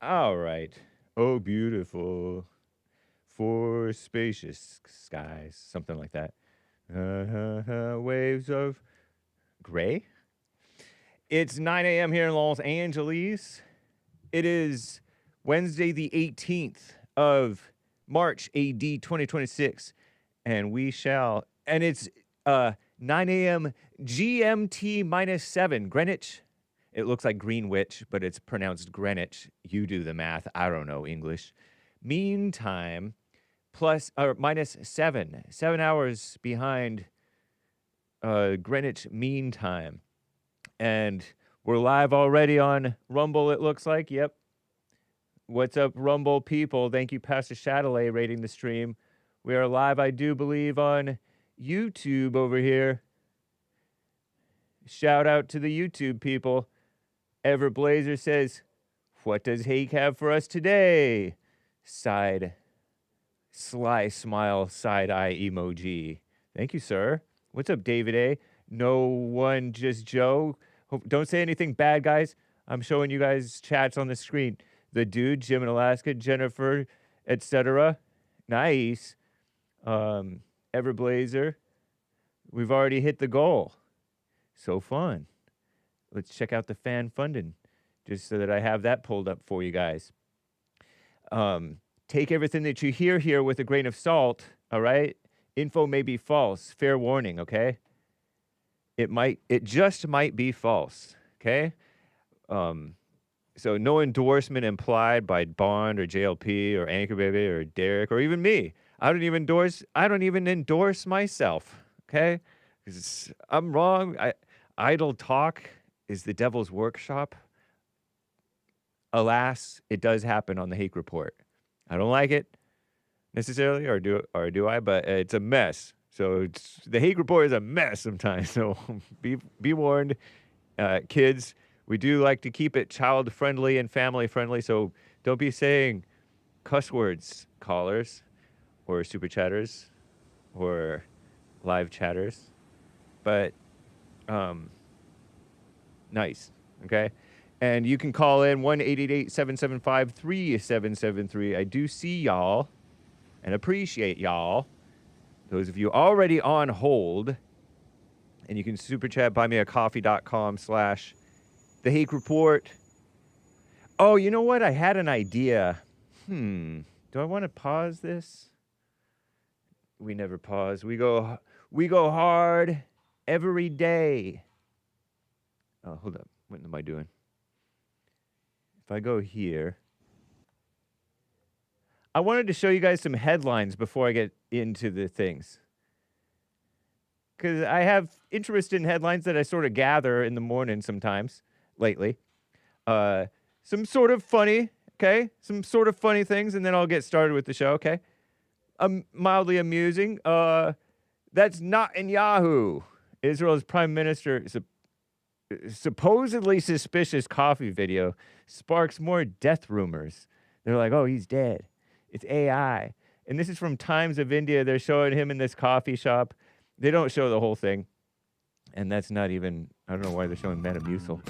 All right. Oh, beautiful. For spacious skies. Something like that. Waves of gray. It's 9 a.m. here in Los Angeles. It is Wednesday, the 18th of March, AD 2026. And it's 9 a.m. GMT -7, Greenwich. It looks like Greenwich, but it's pronounced Greenwich. You do the math. I don't know English. Meantime, -7. 7 hours behind Greenwich Mean Time. And we're live already on Rumble, it looks like. Yep. What's up, Rumble people? Thank you, Pastor Chatelet, rating the stream. We are live, I do believe, on YouTube over here. Shout out to the YouTube people. Everblazer says, what does Hake have for us today? Sly smile, side eye emoji. Thank you, sir. What's up, David A? No one, just Joe. Don't say anything bad, guys. I'm showing you guys chats on the screen. The dude, Jim in Alaska, Jennifer, etc. Nice. Everblazer. We've already hit the goal. So fun. Let's check out the fan funding, just so that I have that pulled up for you guys. Take everything that you hear here with a grain of salt, all right? Info may be false. Fair warning, okay? It just might be false, okay? So no endorsement implied by Bond or JLP or Anchor Baby or Derek or even me. I don't even endorse myself, okay? 'Cause I'm wrong. Idle talk is the devil's workshop. Alas, it does happen on the Hake Report. I don't like it necessarily, or do I? But it's a mess. So the Hake Report is a mess sometimes. So be warned, kids. We do like to keep it child friendly and family friendly. So don't be saying cuss words, callers, or super chatters, or live chatters. But nice, okay? And you can call in 1-888-775-3773. I do see y'all and appreciate y'all. Those of you already on hold. And you can super chat buymeacoffee.com/The Hake Report. Oh, you know what? I had an idea. Do I want to pause this? We never pause. We go hard every day. Oh, hold up. What am I doing? If I go here, I wanted to show you guys some headlines before I get into the things. Because I have interest in headlines that I sort of gather in the morning sometimes, lately. Some sort of funny, okay? Some sort of funny things, and then I'll get started with the show, okay? Mildly amusing. That's not in Yahoo. Israel's prime minister supposedly suspicious coffee video sparks more death rumors. They're like, oh, he's dead. It's AI. And this is from Times of India. They're showing him in this coffee shop. They don't show the whole thing. And that's not even, I don't know why they're showing Metamucil.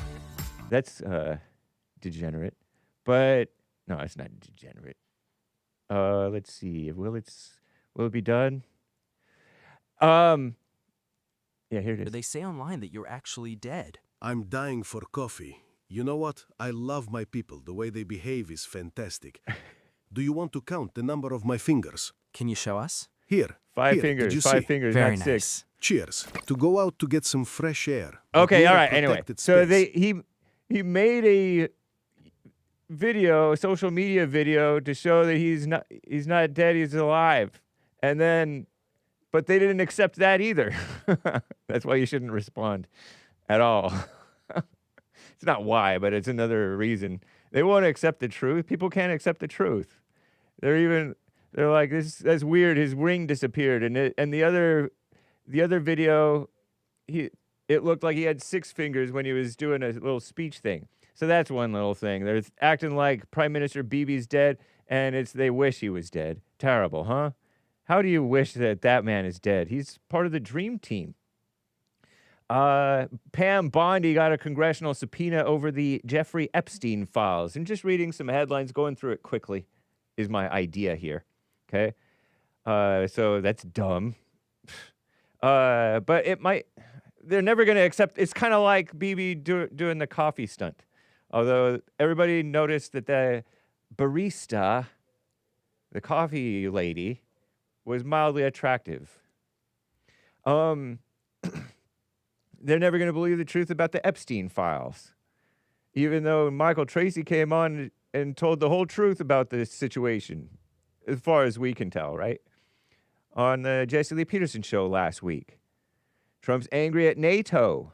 That's degenerate. But, no, it's not degenerate. Let's see. Will it be done? Yeah, here it is. They say online that you're actually dead. I'm dying for coffee. You know what? I love my people. The way they behave is fantastic. Do you want to count the number of my fingers? Can you show us? Here. Five Here. fingers. Did you Five see? fingers, Very not nice. 6. Cheers. To go out to get some fresh air. but Okay, near all a right. Anyway, protected so space. he made a social media video to show that he's not dead, he's alive. And then, but they didn't accept that either. That's why you shouldn't respond at all. It's not why, but it's another reason. They won't accept the truth. People can't accept the truth. They're like, that's weird. His ring disappeared, and the other video, it looked like he had 6 fingers when he was doing a little speech thing. So that's one little thing. They're acting like Prime Minister Bibi's dead, and they wish he was dead. Terrible, huh? How do you wish that man is dead? He's part of the dream team. Pam Bondi got a congressional subpoena over the Jeffrey Epstein files. And just reading some headlines, going through it quickly is my idea here. Okay? So that's dumb. But it might... They're never going to accept... It's kind of like Bibi doing the coffee stunt. Although everybody noticed that the barista, the coffee lady, was mildly attractive. They're never going to believe the truth about the Epstein files. Even though Michael Tracy came on and told the whole truth about this situation, as far as we can tell, right? On the Jesse Lee Peterson show last week. Trump's angry at NATO.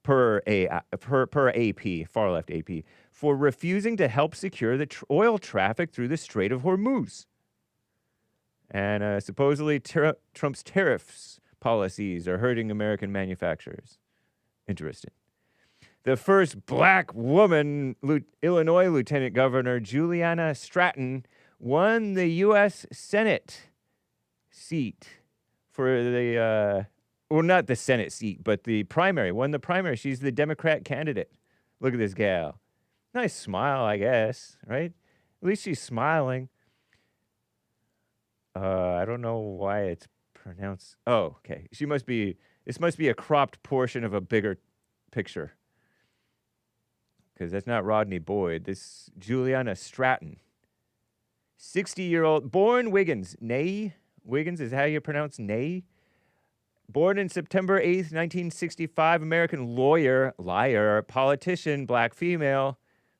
Per AP, far left AP, for refusing to help secure the oil traffic through the Strait of Hormuz. And supposedly Trump's tariffs policies are hurting American manufacturers. Interesting. The first black woman, Illinois Lieutenant Governor Juliana Stratton, won the U.S. Senate seat for the, well, not the Senate seat, but the primary. Won the primary. She's the Democrat candidate. Look at this gal. Nice smile, I guess, right? At least she's smiling. I don't know why it's pronounced. Oh, okay. This must be a cropped portion of a bigger picture. Because that's not Rodney Boyd. This Juliana Stratton. 60-year-old, born Wiggins. Nay? Wiggins is how you pronounce nay? Born in September 8th, 1965, American lawyer, liar, politician, black female,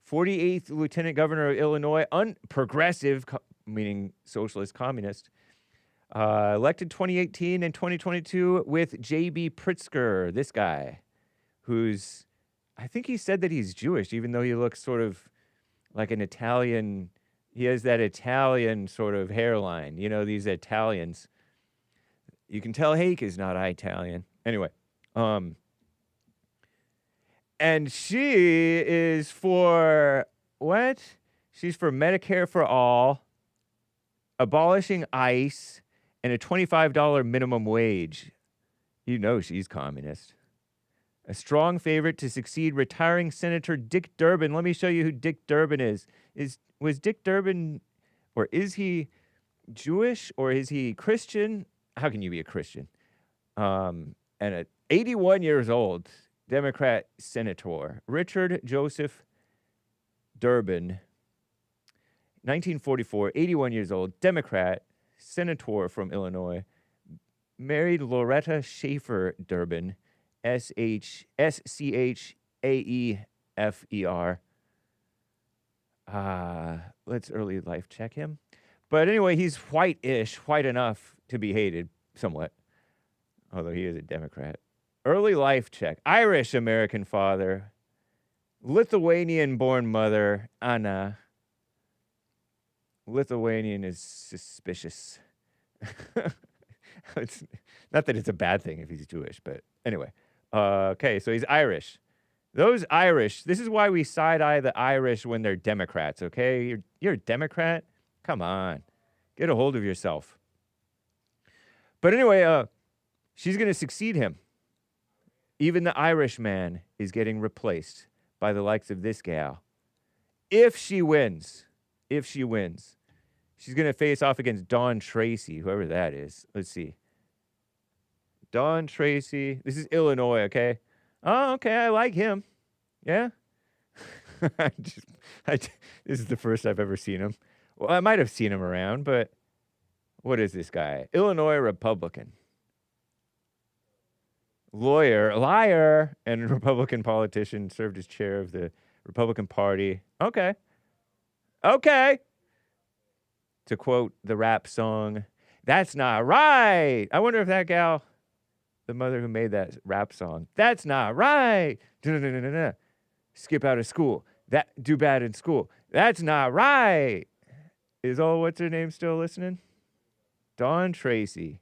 48th Lieutenant Governor of Illinois, progressive, meaning socialist communist, elected 2018 and 2022 with J.B. Pritzker, this guy, who's, I think he said that he's Jewish, even though he looks sort of like an Italian. He has that Italian sort of hairline. You know, these Italians. You can tell Hake is not Italian. Anyway, and she is for what? She's for Medicare for all, abolishing ICE, and a $25 minimum wage. You know she's communist. A strong favorite to succeed retiring Senator Dick Durbin. Let me show you who Dick Durbin is. Was Dick Durbin, or is he Jewish, or is he Christian? How can you be a Christian? And at 81 years old, Democrat Senator Richard Joseph Durbin, 1944, 81 years old, Democrat Senator from Illinois, married Loretta Schaefer Durbin, Schaefer. Let's early life check him. But anyway, he's white-ish, white enough to be hated somewhat, although he is a Democrat. Early life check. Irish American father. Lithuanian-born mother, Anna. Lithuanian is suspicious. It's, not that it's a bad thing if he's Jewish, but anyway. Okay, so he's Irish. Those Irish, this is why we side-eye the Irish when they're Democrats, okay? You're a Democrat? Come on. Get a hold of yourself. But anyway, she's going to succeed him. Even the Irish man is getting replaced by the likes of this gal. If she wins, she's going to face off against Don Tracy, whoever that is. Let's see. Don Tracy. This is Illinois, okay? Oh, okay, I like him. Yeah? This is the first I've ever seen him. Well, I might have seen him around, but what is this guy? Illinois Republican. Lawyer, liar, and Republican politician, served as chair of the Republican Party. Okay. Okay. To quote the rap song, "That's not right." I wonder if that gal, the mother who made that rap song, "That's not right." Da-da-da-da-da. Skip out of school. Do bad in school. That's not right. Is what's her name still listening? Dawn Tracy.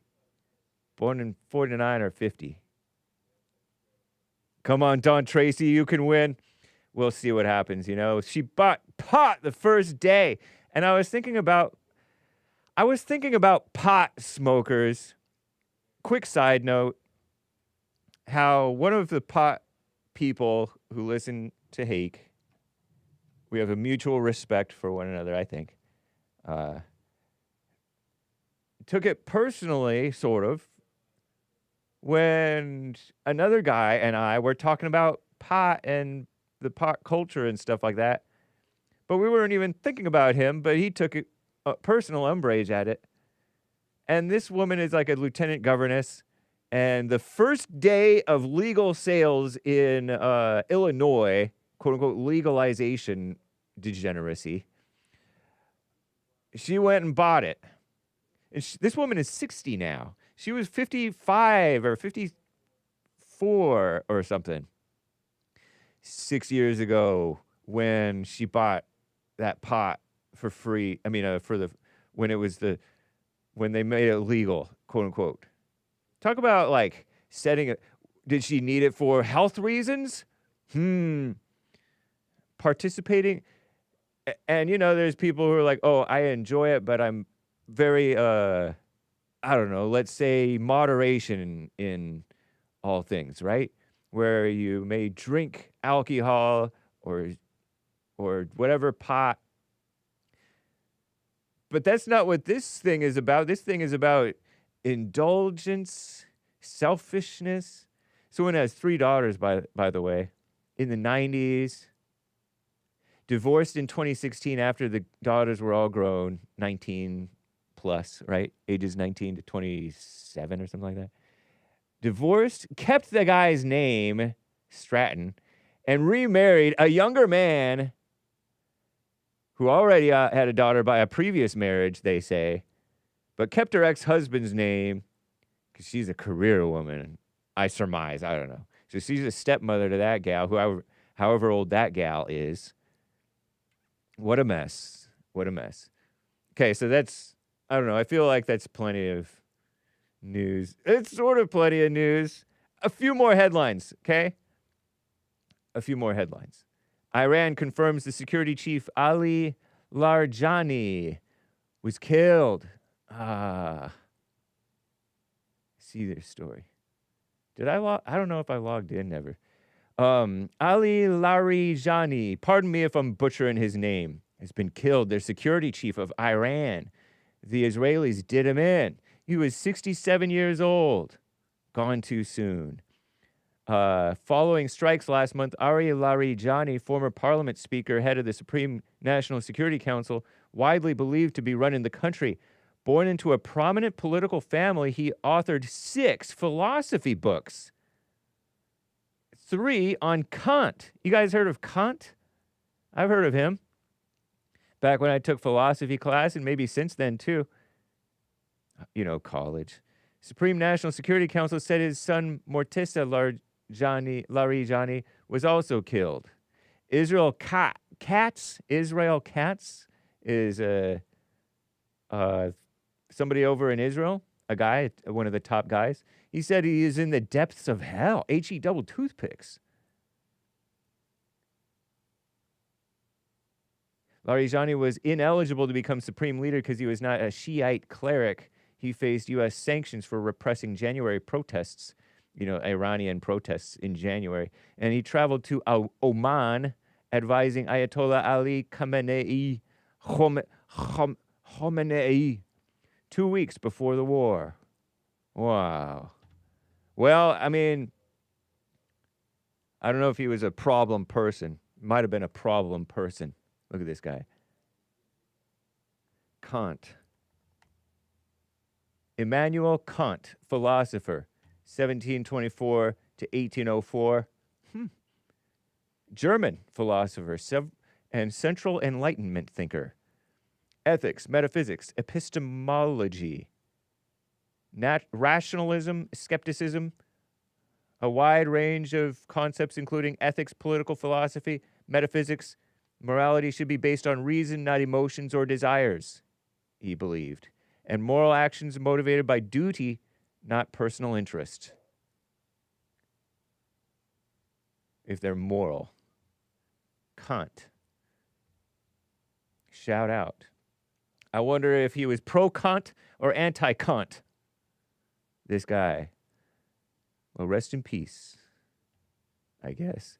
Born in 49 or 50. Come on, Dawn Tracy, you can win. We'll see what happens, you know. She bought pot the first day. And I was thinking about pot smokers. Quick side note. how one of the pot people who listen to Hake, we have a mutual respect for one another, I think, took it personally, sort of, when another guy and I were talking about pot and the pot culture and stuff like that. But we weren't even thinking about him, but he took a personal umbrage at it. And this woman is like a lieutenant governess. And the first day of legal sales in Illinois, quote unquote, legalization degeneracy, she went and bought it. And this woman is 60 now. She was 55 or 54 or something 6 years ago when she bought that pot for free. I mean, when they made it legal, quote unquote. Talk about like setting it. Did she need it for health reasons? Participating. And, there's people who are like, oh, I enjoy it, but I'm very, I don't know, let's say moderation in all things, right? Where you may drink alcohol or whatever pot. But that's not what this thing is about. This thing is about indulgence, selfishness. This woman has 3 daughters, by the way, in the 90s. Divorced in 2016 after the daughters were all grown, 19 plus, right? Ages 19 to 27 or something like that. Divorced, kept the guy's name, Stratton, and remarried a younger man who already had a daughter by a previous marriage, they say, but kept her ex-husband's name because she's a career woman, I surmise. I don't know. So she's a stepmother to that gal, however old that gal is. What a mess. What a mess. Okay, so that's, I don't know, I feel like that's plenty of news. It's sort of plenty of news. A few more headlines, okay? A few more headlines. Iran confirms the security chief Ali Larijani was killed. See their story. Did I log? I don't know if I logged in ever. Ali Larijani, pardon me if I'm butchering his name, has been killed. Their security chief of Iran. The Israelis did him in. He was 67 years old. Gone too soon. Following strikes last month, Ali Larijani, former parliament speaker, head of the Supreme National Security Council, widely believed to be running the country. Born into a prominent political family, he authored 6 philosophy books. 3 on Kant. You guys heard of Kant? I've heard of him. Back when I took philosophy class, and maybe since then too. College. Supreme National Security Council said his son Morteza Larijani was also killed. Israel Katz is somebody over in Israel, a guy, one of the top guys. He said he is in the depths of hell. He double toothpicks. Larijani was ineligible to become supreme leader because he was not a Shiite cleric. He faced U.S. sanctions for repressing January protests, Iranian protests in January. And he traveled to Oman, advising Ayatollah Ali Khamenei 2 weeks before the war. Wow. Well, I mean, I don't know if he was a problem person. Might have been a problem person. Look at this guy. Kant. Immanuel Kant, philosopher, 1724 to 1804. German philosopher and Central Enlightenment thinker. Ethics, metaphysics, epistemology, rationalism, skepticism, a wide range of concepts including ethics, political philosophy, metaphysics. Morality should be based on reason, not emotions or desires, he believed. And moral actions motivated by duty, not personal interest. If they're moral. Kant. Shout out. I wonder if he was pro-Kant or anti-Kant. This guy. Well, rest in peace. I guess.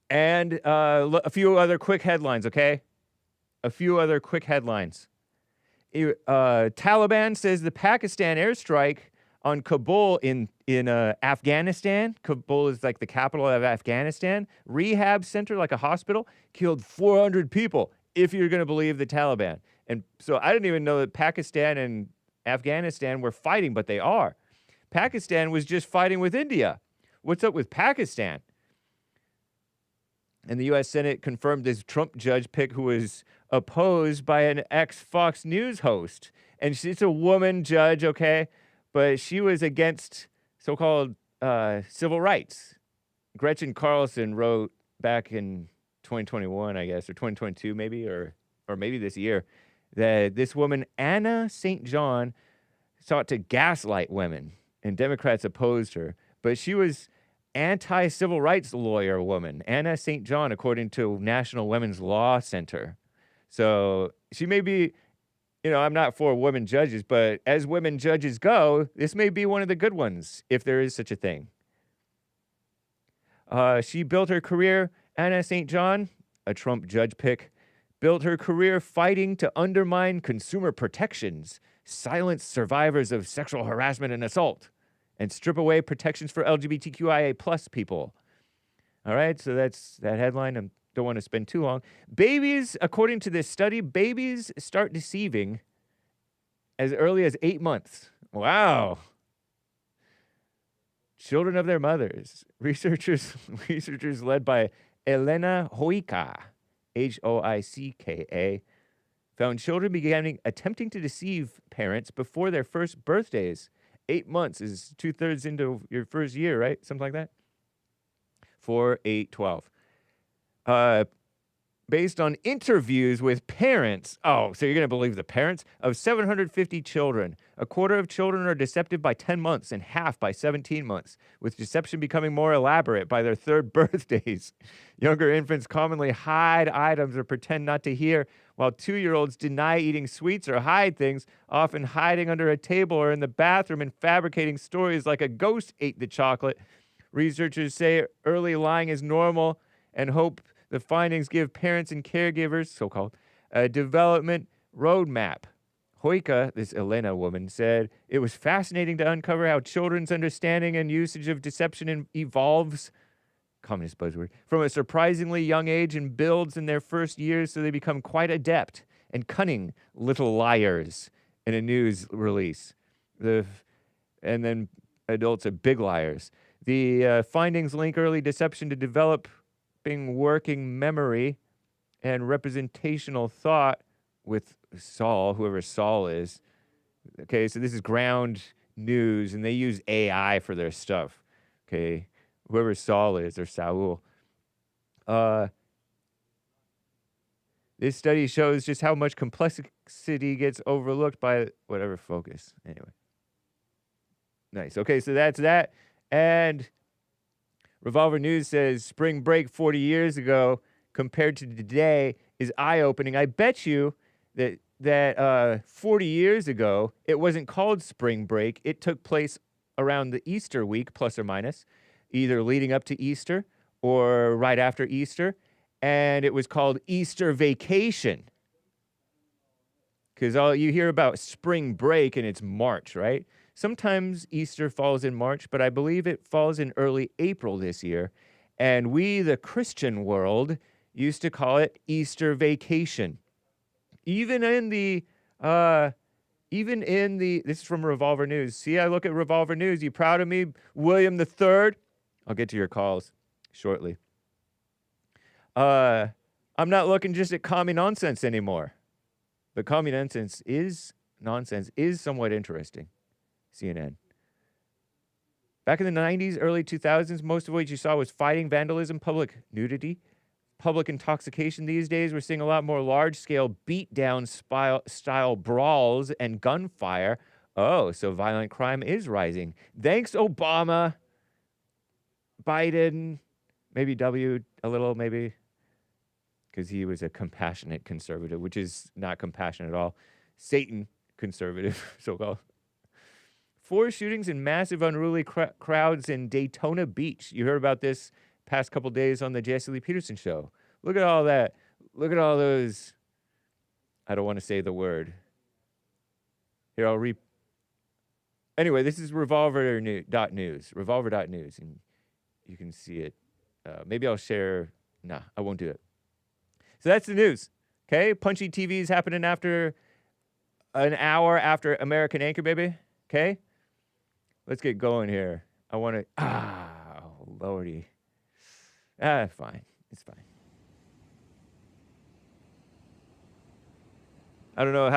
And a few other quick headlines, okay? A few other quick headlines. Taliban says the Pakistan airstrike on Kabul in Afghanistan. Kabul is like the capital of Afghanistan. Rehab center, like a hospital, killed 400 people, if you're going to believe the Taliban. And so I didn't even know that Pakistan and Afghanistan were fighting, but they are. Pakistan was just fighting with India. What's up with Pakistan? And the U.S. Senate confirmed this Trump judge pick who was opposed by an ex-Fox News host. And it's a woman judge, okay? But she was against so-called civil rights. Gretchen Carlson wrote back in 2021, I guess, or 2022 maybe, or maybe this year, that this woman, Anna St. John, sought to gaslight women, and Democrats opposed her. But she was anti-civil rights lawyer woman, Anna St. John, according to National Women's Law Center. So she may be, I'm not for women judges, but as women judges go, this may be one of the good ones, if there is such a thing. She built her career, Anna St. John, a Trump judge pick, built her career fighting to undermine consumer protections, silence survivors of sexual harassment and assault, and strip away protections for LGBTQIA plus people. All right, so that's that headline. I don't want to spend too long. Babies, according to this study, babies start deceiving as early as 8 months. Wow. Children of their mothers. Researchers led by Elena Hoika, Hoicka, found children began attempting to deceive parents before their first birthdays. 8 months is 2/3 into your first year, right? Something like that. 4, 8, 12. Based on interviews with parents. Oh, so you're going to believe the parents? Of 750 children. A quarter of children are deceptive by 10 months and half by 17 months, with deception becoming more elaborate by their third birthdays. Younger infants commonly hide items or pretend not to hear, while 2-year-olds deny eating sweets or hide things, often hiding under a table or in the bathroom and fabricating stories like a ghost ate the chocolate. Researchers say early lying is normal and hope the findings give parents and caregivers, so-called, a development roadmap. Hoika, this Elena woman, said it was fascinating to uncover how children's understanding and usage of deception evolves, communist buzzword, from a surprisingly young age and builds in their first years so they become quite adept and cunning little liars in a news release. And then adults are big liars. The findings link early deception to developing working memory and representational thought with Saul, whoever Saul is. Okay, so this is ground news, and they use AI for their stuff. Okay, whoever Saul is, or Saul. This study shows just how much complexity gets overlooked by whatever focus. Anyway. Nice. Okay, so that's that. And Revolver News says spring break 40 years ago compared to today is eye-opening. I bet you that 40 years ago, it wasn't called spring break. It took place around the Easter week, plus or minus, either leading up to Easter or right after Easter. And it was called Easter vacation. Because all you hear about spring break and it's March, right? Sometimes Easter falls in March, but I believe it falls in early April this year. And we, the Christian world, used to call it Easter vacation. Even in the, this is from Revolver News. See, I look at Revolver News. You proud of me, William III? I'll get to your calls shortly. I'm not looking just at commie nonsense anymore. But commie nonsense is somewhat interesting. CNN. Back in the 90s, early 2000s, most of what you saw was fighting, vandalism, public nudity, public intoxication. These days, we're seeing a lot more large-scale beat-down style brawls and gunfire. Oh, so violent crime is rising. Thanks, Obama. Biden, maybe W a little, maybe, because he was a compassionate conservative, which is not compassionate at all. Satan, conservative, so-called. 4 shootings and massive unruly crowds in Daytona Beach. You heard about this past couple days on the Jesse Lee Peterson show. Look at all that. Look at all those. I don't want to say the word. Here, I'll Anyway, this is revolver.news. Revolver.news. And you can see it. Maybe I'll share. Nah, I won't do it. So that's the news. Okay? Punchy TV is happening after an hour after American Anchor, baby. Okay? Let's get going here. I want to. Lordy. Fine. It's fine. I don't know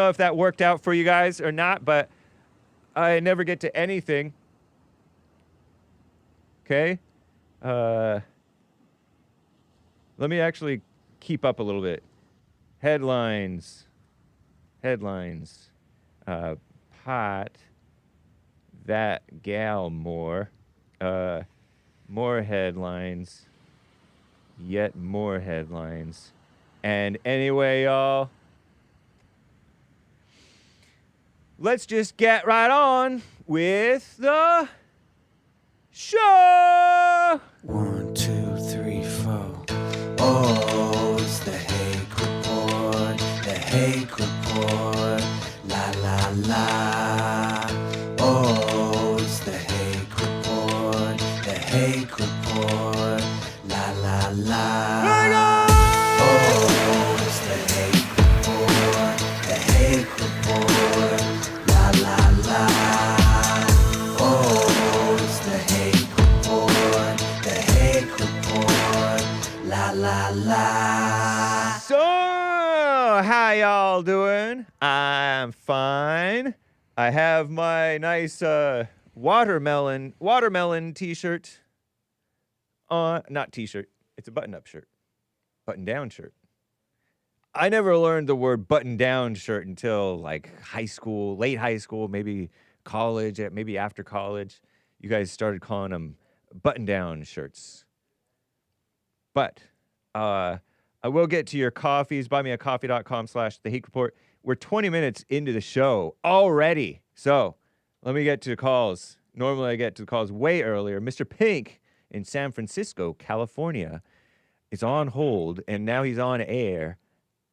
if that worked out for you guys or not, but I never get to anything. Okay? Let me actually keep up a little bit. Headlines. Pot that gal more. More headlines. Yet more headlines. And anyway, y'all, let's just get right on with the show. 1, 2, 3, 4. Oh, it's the Hake Report. The Hake Report. La la la. Oh, it's the Hake Report. The Hake Report. La la la. Oh, it's the Hake Report. The Hake Report. La la la. Oh, it's the Hake Report. The Hake Report. La la la. So, how y'all doing? I'm fine. I have my nice watermelon t-shirt on. Not t-shirt. It's a button-up shirt. Button-down shirt. I never learned the word button-down shirt until like high school, late high school, maybe college, maybe after college. You guys started calling them button-down shirts. But I will get to your coffees. Buymeacoffee.com/The Hake Report. We're 20 minutes into the show already. So let me get to the calls. Normally I get to the calls way earlier. Mr. Pink in San Francisco, California is on hold, and now he's on air.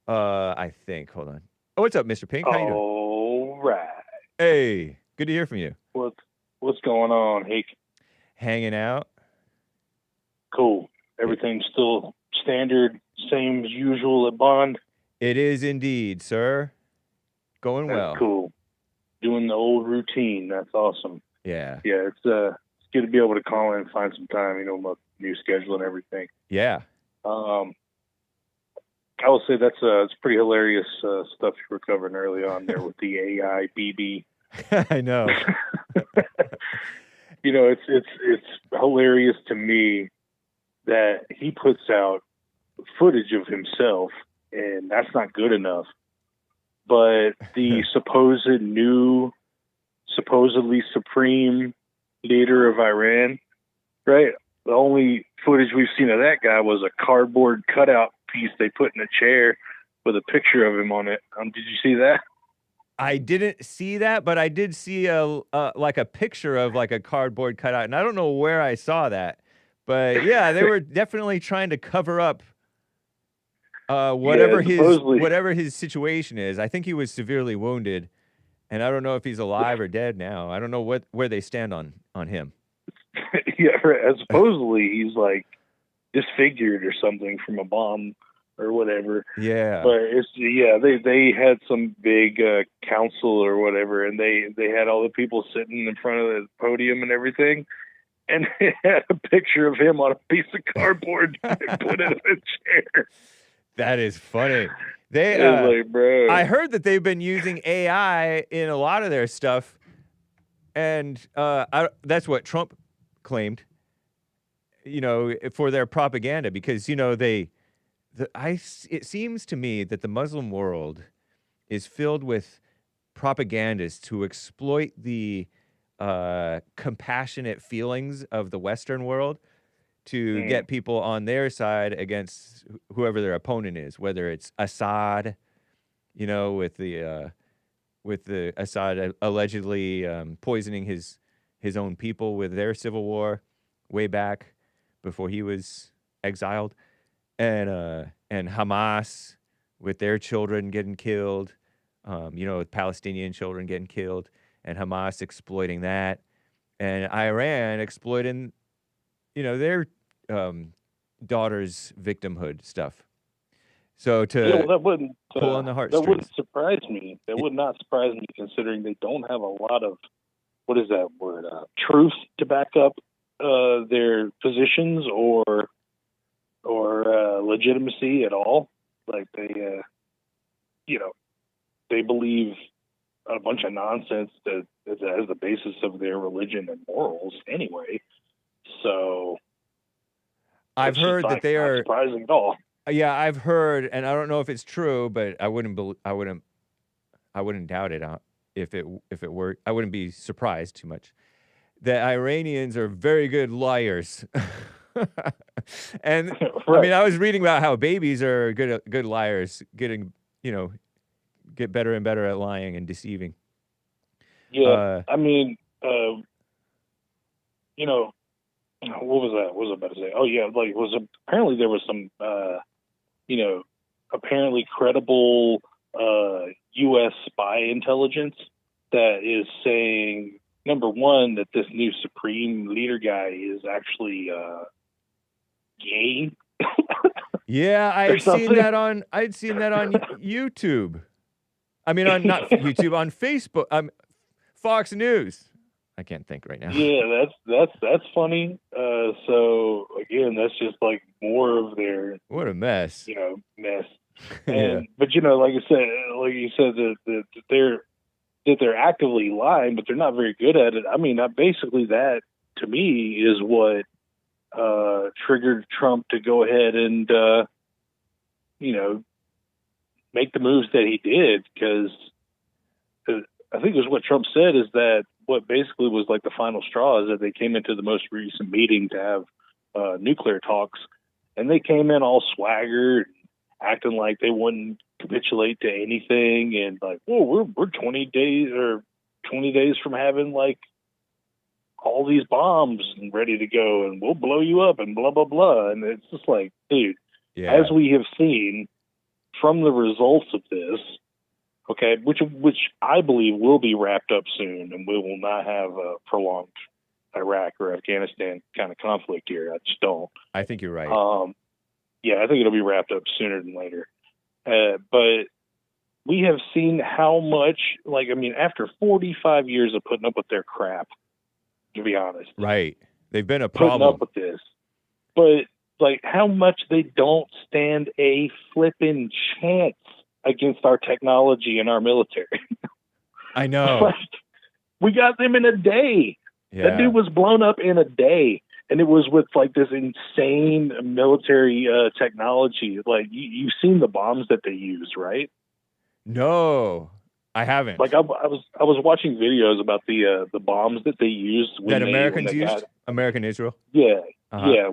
I think. Hold on. Oh, what's up, Mr. Pink? How you doing? All right. Hey, good to hear from you. What's going on, Hake? Hanging out? Cool. Everything's still standard, same as usual at Bond? It is indeed, sir. Going That's well. cool. Doing the old routine. That's awesome. Yeah. Yeah, it's good to be able to call in and find some time, my new schedule and everything. Yeah. I will say that's it's pretty hilarious stuff you were covering early on there with the AI Bibi. I know. It's hilarious to me that he puts out footage of himself, and that's not good enough. But the supposedly supreme leader of Iran, right? The only footage we've seen of that guy was a cardboard cutout piece they put in a chair with a picture of him on it. Did you see that? I didn't see that, but I did see a picture of like a cardboard cutout, and I don't know where I saw that. But yeah, they were definitely trying to cover up whatever his situation is. I think he was severely wounded, and I don't know if he's alive or dead now. I don't know where they stand on him. Yeah, right. Supposedly he's like disfigured or something from a bomb or whatever. Yeah. But they had some big council or whatever, and they had all the people sitting in front of the podium and everything, and they had a picture of him on a piece of cardboard and put it in a chair. That is funny. Bro. I heard that they've been using AI in a lot of their stuff, and that's what Trump claimed, for their propaganda, because it seems to me that the Muslim world is filled with propagandists who exploit the compassionate feelings of the Western world to get people on their side against whoever their opponent is, whether it's Assad, with the with the Assad allegedly poisoning his own people with their civil war way back before he was exiled, and Hamas with their children getting killed, with Palestinian children getting killed, and Hamas exploiting that, and Iran exploiting, their daughters' victimhood stuff. So that wouldn't pull on the that heartstrings. wouldn't surprise me. That would not surprise me, considering they don't have a lot of, what is that word? Truth to back up their positions or legitimacy at all. Like they believe a bunch of nonsense that as the basis of their religion and morals anyway. So I've heard that they are not surprising at all. Yeah, I've heard, and I don't know if it's true, but I wouldn't doubt it. If it were, I wouldn't be surprised too much. The Iranians are very good liars, and Right. I mean, I was reading about how babies are good liars, get better and better at lying and deceiving. Yeah, I mean, what was that? What was I about to say? Oh yeah, like apparently there was some, apparently credible U.S. spy intelligence that is saying, number one, that this new supreme leader guy is actually gay. Yeah, I'd seen that on YouTube. I mean, on not YouTube, on Facebook, Fox News. I can't think right now. Yeah, that's funny. So again, that's just like more of their What a mess. mess. Yeah. And but like you said that they're actively lying, but they're not very good at it. I mean, basically that to me is what triggered Trump to go ahead and make the moves that he did, because I think it was what Trump said is that what basically was like the final straw is that they came into the most recent meeting to have nuclear talks, and they came in all swaggered, acting like they wouldn't capitulate to anything, and like, oh, we're 20 days from having like all these bombs ready to go, and we'll blow you up, and blah blah blah. And it's just like, dude, Yeah. as we have seen from the results of this, okay, which I believe will be wrapped up soon, and we will not have a prolonged Iraq or Afghanistan kind of conflict here. I just don't. I think you're right. Yeah, I think it'll be wrapped up sooner than later. But we have seen how much, after 45 years of putting up with their crap, to be honest. Right. They've been a Putting problem. up with this. But, how much they don't stand a flipping chance against our technology and our military. I know. We got them in a day. Yeah. That dude was blown up in a day. And it was with this insane military technology. You've seen the bombs that they used, right? No, I haven't. I was watching videos about the bombs that they used That Americans used? American Israel? Yeah. Uh-huh. Yeah,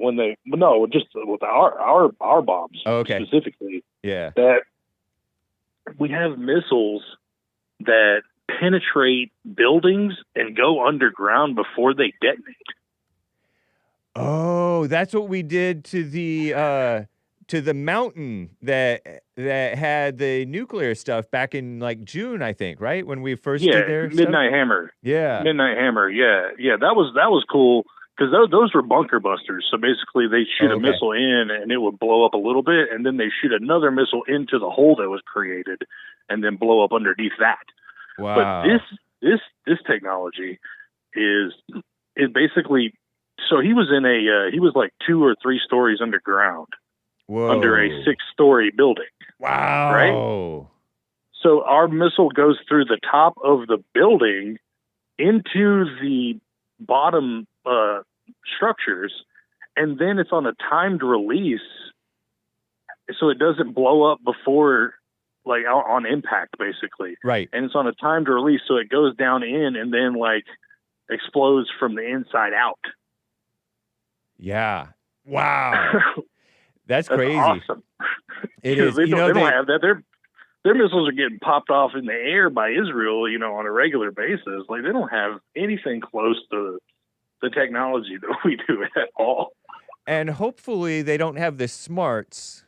just with our bombs specifically. Yeah. That we have missiles that penetrate buildings and go underground before they detonate. Oh, that's what we did to the mountain that had the nuclear stuff back in June, I think, right? When we first did their Midnight stuff? Hammer. Yeah. Midnight Hammer. Yeah. That was cool, because those were bunker busters. So basically, they shoot a missile in, and it would blow up a little bit, and then they shoot another missile into the hole that was created, and then blow up underneath that. Wow. But this technology is basically. So he was he was 2 or 3 stories underground. Whoa. Under a 6-story building. Wow. Right? So our missile goes through the top of the building into the bottom structures, and then it's on a timed release, so it doesn't blow up before, on impact, basically. Right. And it's on a timed release, so it goes down in and then, explodes from the inside out. Yeah. Wow. That's crazy. Awesome. It is. They don't have that. their missiles are getting popped off in the air by Israel, you know, on a regular basis. Like, they don't have anything close to the technology that we do at all. And hopefully they don't have the smarts,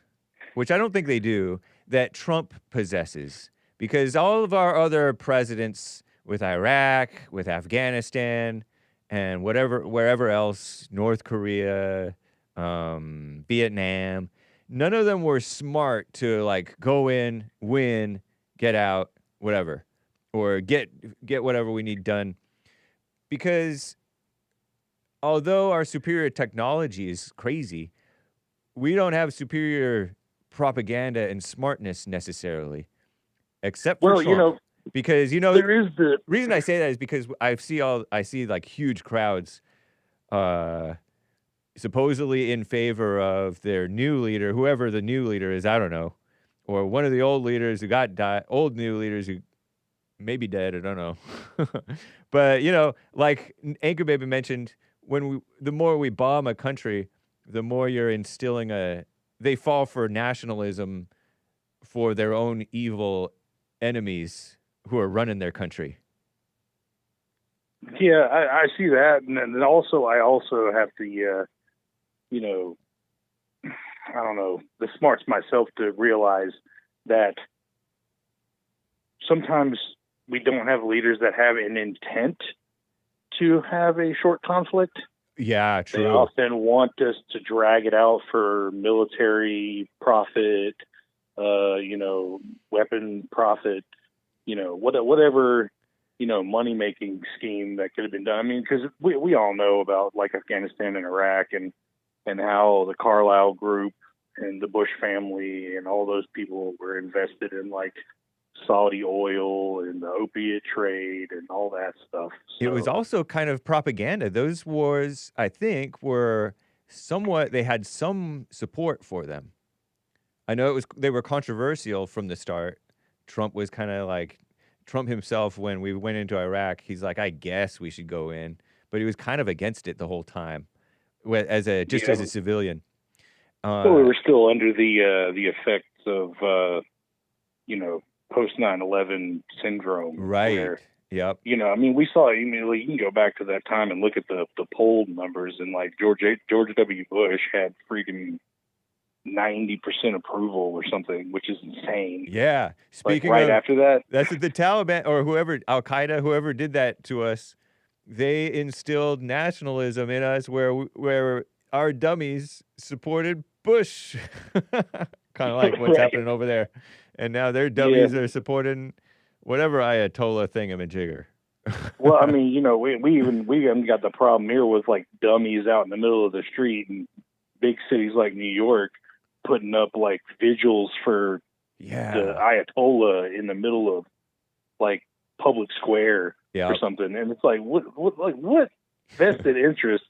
which I don't think they do, that Trump possesses. Because all of our other presidents with Iraq, with Afghanistan, and wherever else, North Korea, Vietnam, none of them were smart to like go in, win, get out, whatever, or get whatever we need done. Because although our superior technology is crazy, we don't have superior propaganda and smartness necessarily, except for Trump. You know, because, you know, there is the reason I say that is because I see like huge crowds supposedly in favor of their new leader, whoever the new leader is, I don't know, or one of the old leaders who old new leaders who may be dead, I don't know. But, you know, like Anchor Baby mentioned, the more we bomb a country, the more you're instilling they fall for nationalism for their own evil enemies who are running their country. Yeah, I see that, and then also I also have the, you know, I don't know, the smarts myself to realize that sometimes we don't have leaders that have an intent to have a short conflict. Yeah, true. They often want us to drag it out for military profit, you know, weapon profit, you know, whatever, you know, money-making scheme that could have been done. I mean, because we all know about, like, Afghanistan and Iraq and how the Carlyle Group and the Bush family and all those people were invested in, like, Saudi oil and the opiate trade and all that stuff. So, it was also kind of propaganda. Those wars, I think, they had some support for them. I know they were controversial from the start. Trump was kind of like, Trump himself, when we went into Iraq, he's like, I guess we should go in. But he was kind of against it the whole time, as a civilian. Well, we were still under the effects of, you know, post 9/11 syndrome. Right. Where, yep. You know, I mean, we saw, you can go back to that time and look at the poll numbers, and like George W. Bush had freaking 90% approval or something, which is insane. Yeah. Speaking like of, after that, that's what the Taliban or whoever, Al Qaeda, whoever did that to us, they instilled nationalism in us where our dummies supported Bush. Kind of like what's happening over there. And now their dummies are supporting whatever Ayatollah thingamajigger. Well, I mean, you know, we even got the problem here with like dummies out in the middle of the street in big cities like New York putting up like vigils for the Ayatollah in the middle of like public square or something. And it's like, what vested interest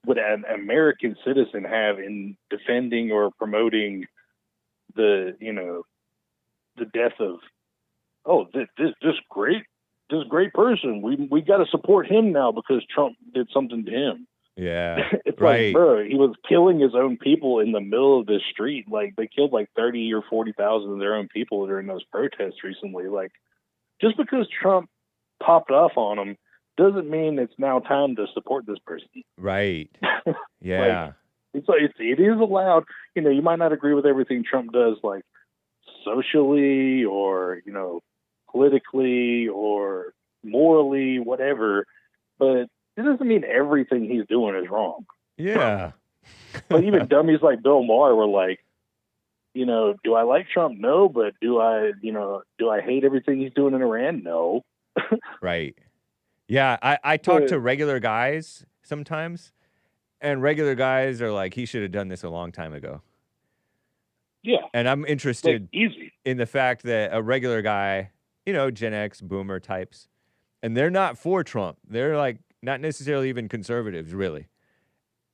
would an American citizen have in defending or promoting the, you know, the death of, this great person. We got to support him now because Trump did something to him. Yeah. It's like, bro, he was killing his own people in the middle of the street. Like, they killed like 30 or 40,000 of their own people during those protests recently. Like, just because Trump popped off on him doesn't mean it's now time to support this person. Right. Yeah. It is allowed. You know, you might not agree with everything Trump does, like socially or, you know, politically or morally, whatever, but it doesn't mean everything he's doing is wrong. Yeah. But even dummies like Bill Maher were like, you know, do I like Trump? No, but do I hate everything he's doing in Iran? No. Right. Yeah, I talk to regular guys sometimes, and regular guys are like, he should have done this a long time ago. Yeah. And I'm interested easy in the fact that a regular guy, you know, Gen X, boomer types, and they're not for Trump. They're like not necessarily even conservatives, really.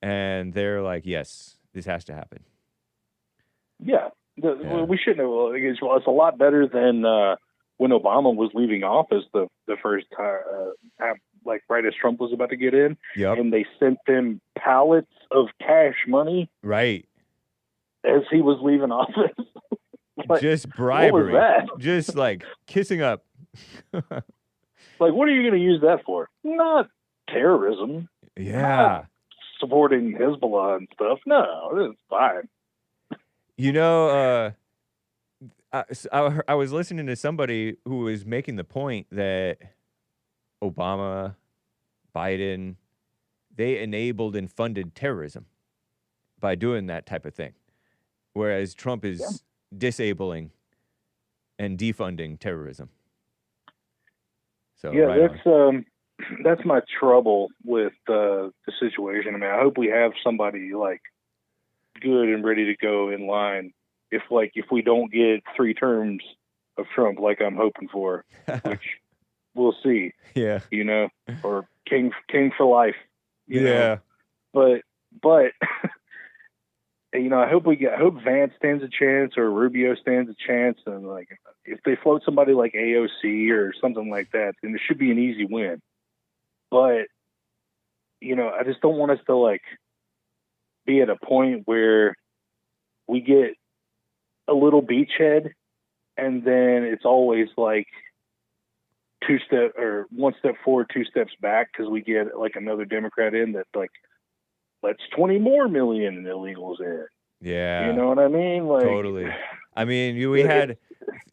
And they're like, yes, this has to happen. Yeah. We shouldn't have. It's a lot better than when Obama was leaving office the first time, like right as Trump was about to get in. Yep. And they sent them pallets of cash money. Right. As he was leaving office. Like, just bribery. What was that? Just like kissing up. Like, what are you going to use that for? Not terrorism. Yeah. Not supporting Hezbollah and stuff. No, it's fine. You know, I was listening to somebody who was making the point that Obama, Biden, they enabled and funded terrorism by doing that type of thing, whereas Trump is disabling and defunding terrorism. So yeah, right that's my trouble with the situation. I mean, I hope we have somebody like good and ready to go in line. If we don't get 3 terms of Trump, like I'm hoping for, which we'll see. Yeah. You know, or king for life. You Yeah. know? But you know, I hope Vance stands a chance or Rubio stands a chance, and like if they float somebody like AOC or something like that, then it should be an easy win. But you know, I just don't want us to like be at a point where we get a little beachhead, and then it's always like 1 step forward, 2 steps back, because we get like another Democrat in that like lets 20 more million illegals in. Yeah. You know what I mean? Like, totally. I mean, we had,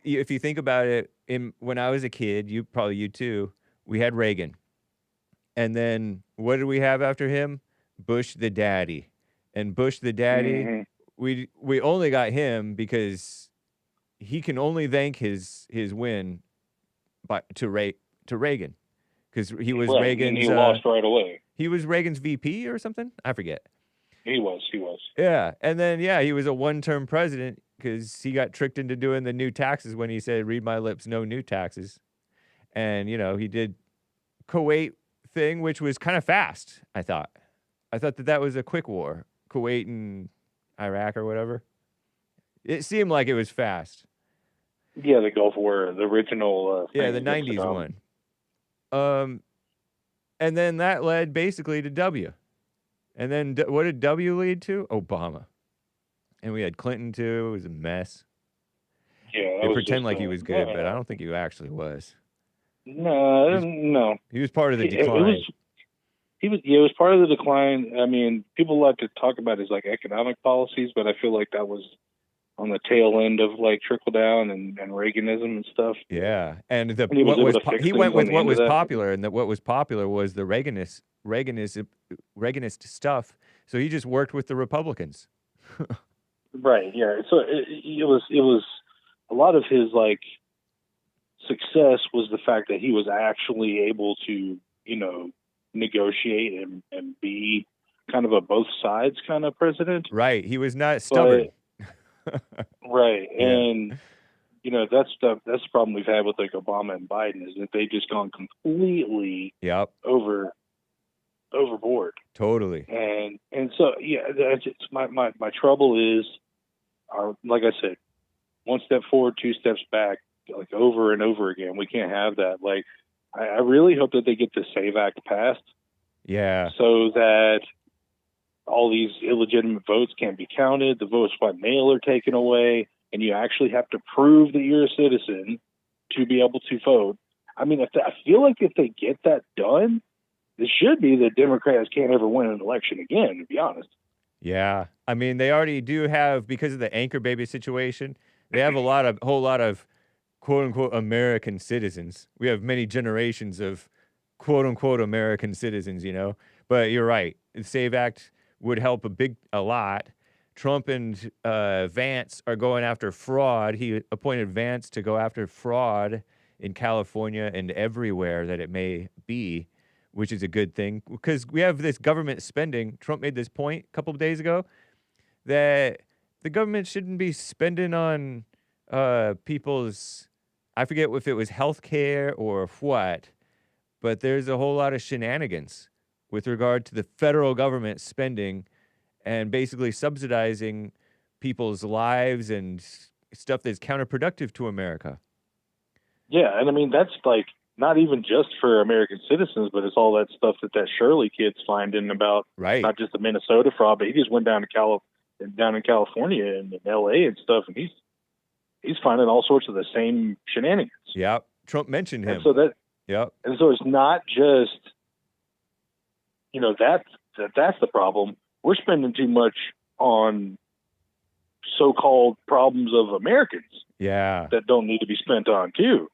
if you think about it, when I was a kid, you too, we had Reagan. And then what did we have after him? Bush the daddy. And Bush the daddy, we only got him because he can only thank his win to Reagan, because he was Reagan's. And he lost right away. He was Reagan's VP or something. I forget. He was. Yeah, and then he was a one-term president because he got tricked into doing the new taxes when he said, "Read my lips, no new taxes," and you know he did Kuwait thing, which was kind of fast. I thought that was a quick war, Kuwait and Iraq or whatever. It seemed like it was fast. Yeah, the Gulf War, the original. The 90s one. And then that led basically to W. And then what did W lead to? Obama. And we had Clinton too. It was a mess. Yeah, they pretend like he was good, but I don't think he actually was. No. He was part of the decline. It was part of the decline. I mean, people like to talk about his like economic policies, but I feel like that was on the tail end of like trickle down and Reaganism and stuff. Yeah, and he went with what was popular, and what was popular was the Reaganist stuff. So he just worked with the Republicans. Right. Yeah. So it was a lot of his like success was the fact that he was actually able to, you know, negotiate and be kind of a both sides kind of president. Right. He was not stubborn. Right. Yeah. And, you know, that's the problem we've had with like Obama and Biden is that they've just gone completely overboard. Totally. And so, yeah, that's it's my trouble is, like I said, 1 step forward, 2 steps back, like over and over again. We can't have that. Like, I really hope that they get the SAVE Act passed. Yeah. So that all these illegitimate votes can't be counted. The votes by mail are taken away, and you actually have to prove that you're a citizen to be able to vote. I mean, I feel like if they get that done, it should be that Democrats can't ever win an election again, to be honest. Yeah. I mean, they already do have, because of the anchor baby situation, they have a whole lot of quote unquote American citizens. We have many generations of quote unquote American citizens, you know, but you're right. The SAVE Act would help a lot. Trump and Vance are going after fraud. He appointed Vance to go after fraud in California and everywhere that it may be, which is a good thing because we have this government spending. Trump made this point a couple of days ago that the government shouldn't be spending on people's, I forget if it was health care or what, but there's a whole lot of shenanigans with regard to the federal government spending and basically subsidizing people's lives and stuff that's counterproductive to America. Yeah, and I mean, that's like not even just for American citizens, but it's all that stuff that Shirley kid's finding about, right? Not just the Minnesota fraud, but he just went down in California and in LA and stuff, and he's finding all sorts of the same shenanigans. Yep. Trump mentioned him. And so Yep. and so it's not just, that's the problem. We're spending too much on so-called problems of Americans Yeah. that don't need to be spent on too.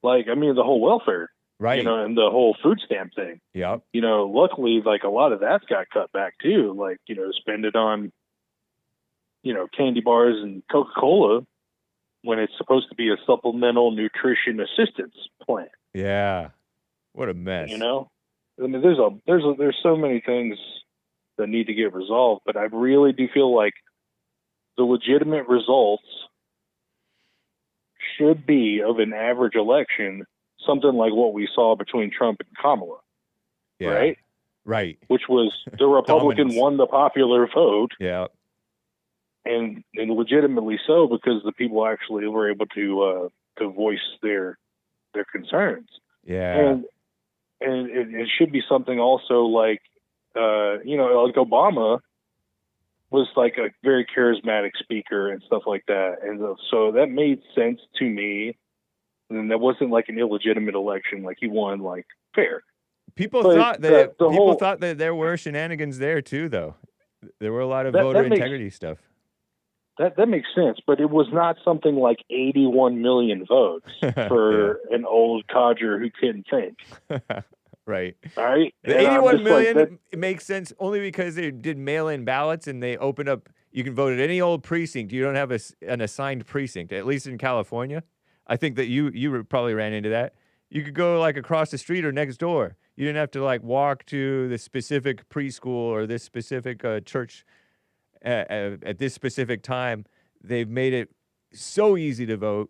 Like, I mean, the whole welfare, Right. and the whole food stamp thing. Yep. Luckily, like a lot of that's got cut back too. Like, spend it on, candy bars and Coca-Cola when it's supposed to be a supplemental nutrition assistance plan. Yeah. What a mess. I mean, there's so many things that need to get resolved, but I really do feel like the legitimate results should be of an average election, something like what we saw between Trump and Kamala, Yeah. right? Right. Which was the Republican Dominance. won the popular vote, Yeah. and legitimately so, because the people actually were able to voice their concerns. Yeah. And it should be something also like, like Obama was like a very charismatic speaker and stuff like that. And so that made sense to me. And that wasn't like an illegitimate election. Like he won like fair. People But thought that there were shenanigans there too, though. There were a lot of voter integrity stuff. That makes sense, but it was not something like 81 million votes for an old codger who couldn't think. Right. All right. The And I'm 81 just like, million it makes sense only because they did mail-in ballots and they opened up. You can vote at any old precinct. You don't have an assigned precinct, at least in California. I think that you probably ran into that. You could go like across the street or next door. You didn't have to like walk to the specific preschool or this specific church at this specific time. They've made it so easy to vote,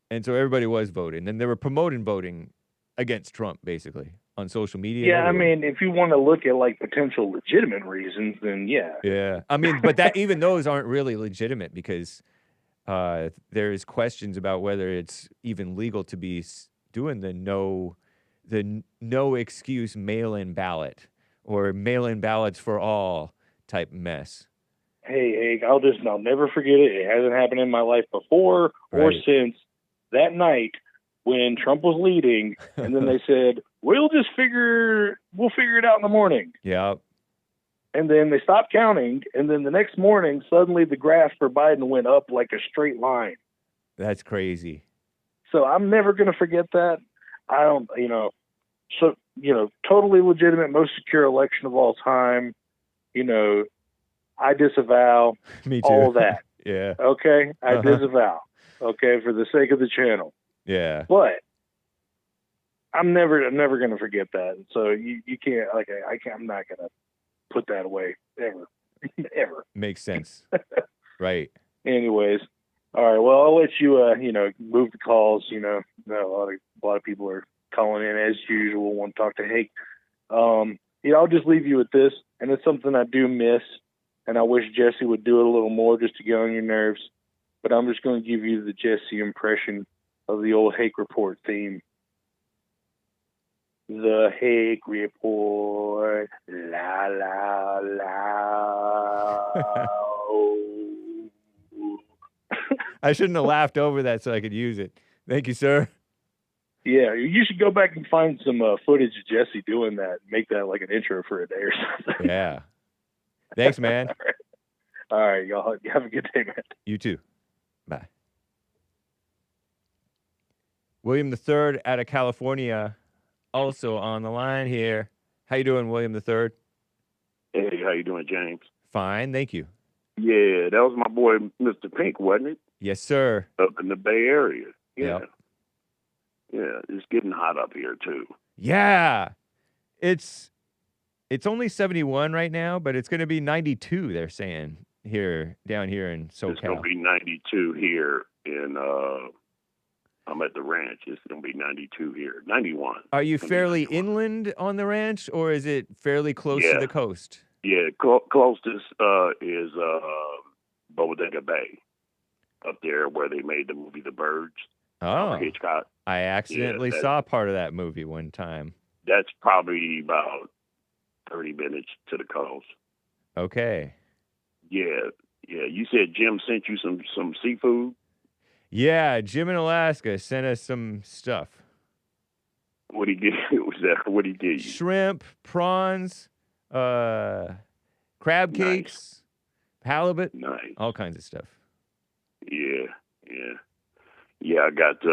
and so everybody was voting. And they were promoting voting against Trump, basically, on social media. yeah, I mean, if you want to look at like potential legitimate reasons, then yeah. Yeah. I mean, but that even those aren't really legitimate because there's questions about whether it's even legal to be doing the no excuse mail-in ballot or mail-in ballots for all type mess. Hey, I'll never forget it. It hasn't happened in my life before or Right. since that night when Trump was leading, and then they said, we'll figure it out in the morning. Yeah. And then they stopped counting, and then the next morning, suddenly the graph for Biden went up like a straight line. That's crazy. So I'm never going to forget that. I don't, totally legitimate, most secure election of all time. I disavow Me too. all that. Yeah. Okay? I Uh-huh. disavow. Okay? For the sake of the channel. Yeah. But I'm never going to forget that. So you can't, I'm not going to put that away ever. Ever. Makes sense. Right. Anyways. All right. Well, I'll let you, move the calls. A lot of people are calling in as usual, want to talk to Hake. I'll just leave you with this. And it's something I do miss. And I wish Jesse would do it a little more just to get on your nerves. But I'm just going to give you the Jesse impression of the old Hake Report theme. The Hake Report, la la la. I shouldn't have laughed over that so I could use it. Thank you, sir. Yeah, you should go back and find some footage of Jesse doing that. Make that like an intro for a day or something. Yeah. Thanks, man. All right, y'all. Have a good day, man. You too. Bye. William III out of California, also on the line here. How you doing, William III? Hey, how you doing, James? Fine, thank you. Yeah, that was my boy, Mr. Pink, wasn't it? Yes, sir. Up in the Bay Area. Yeah. Yep. Yeah, it's getting hot up here, too. Yeah. It's only 71 right now, but it's going to be 92, they're saying, down here in SoCal. It's going to be 92 here in, I'm at the ranch. It's going to be 92 here. 91. Are you It's gonna be fairly 91. inland on the ranch, or is it fairly close to Yeah. the coast? Yeah, closest is Bodega Bay, up there where they made the movie The Birds. Oh, Hitchcock. I accidentally that- saw part of that movie one time. That's probably about 30 minutes to the coast. Okay. Yeah. You said Jim sent you some seafood? Yeah, Jim in Alaska sent us some stuff. What he get? Was that what he gave you? Shrimp, prawns, crab Nice. cakes, halibut, Nice. all kinds of stuff. Yeah. I got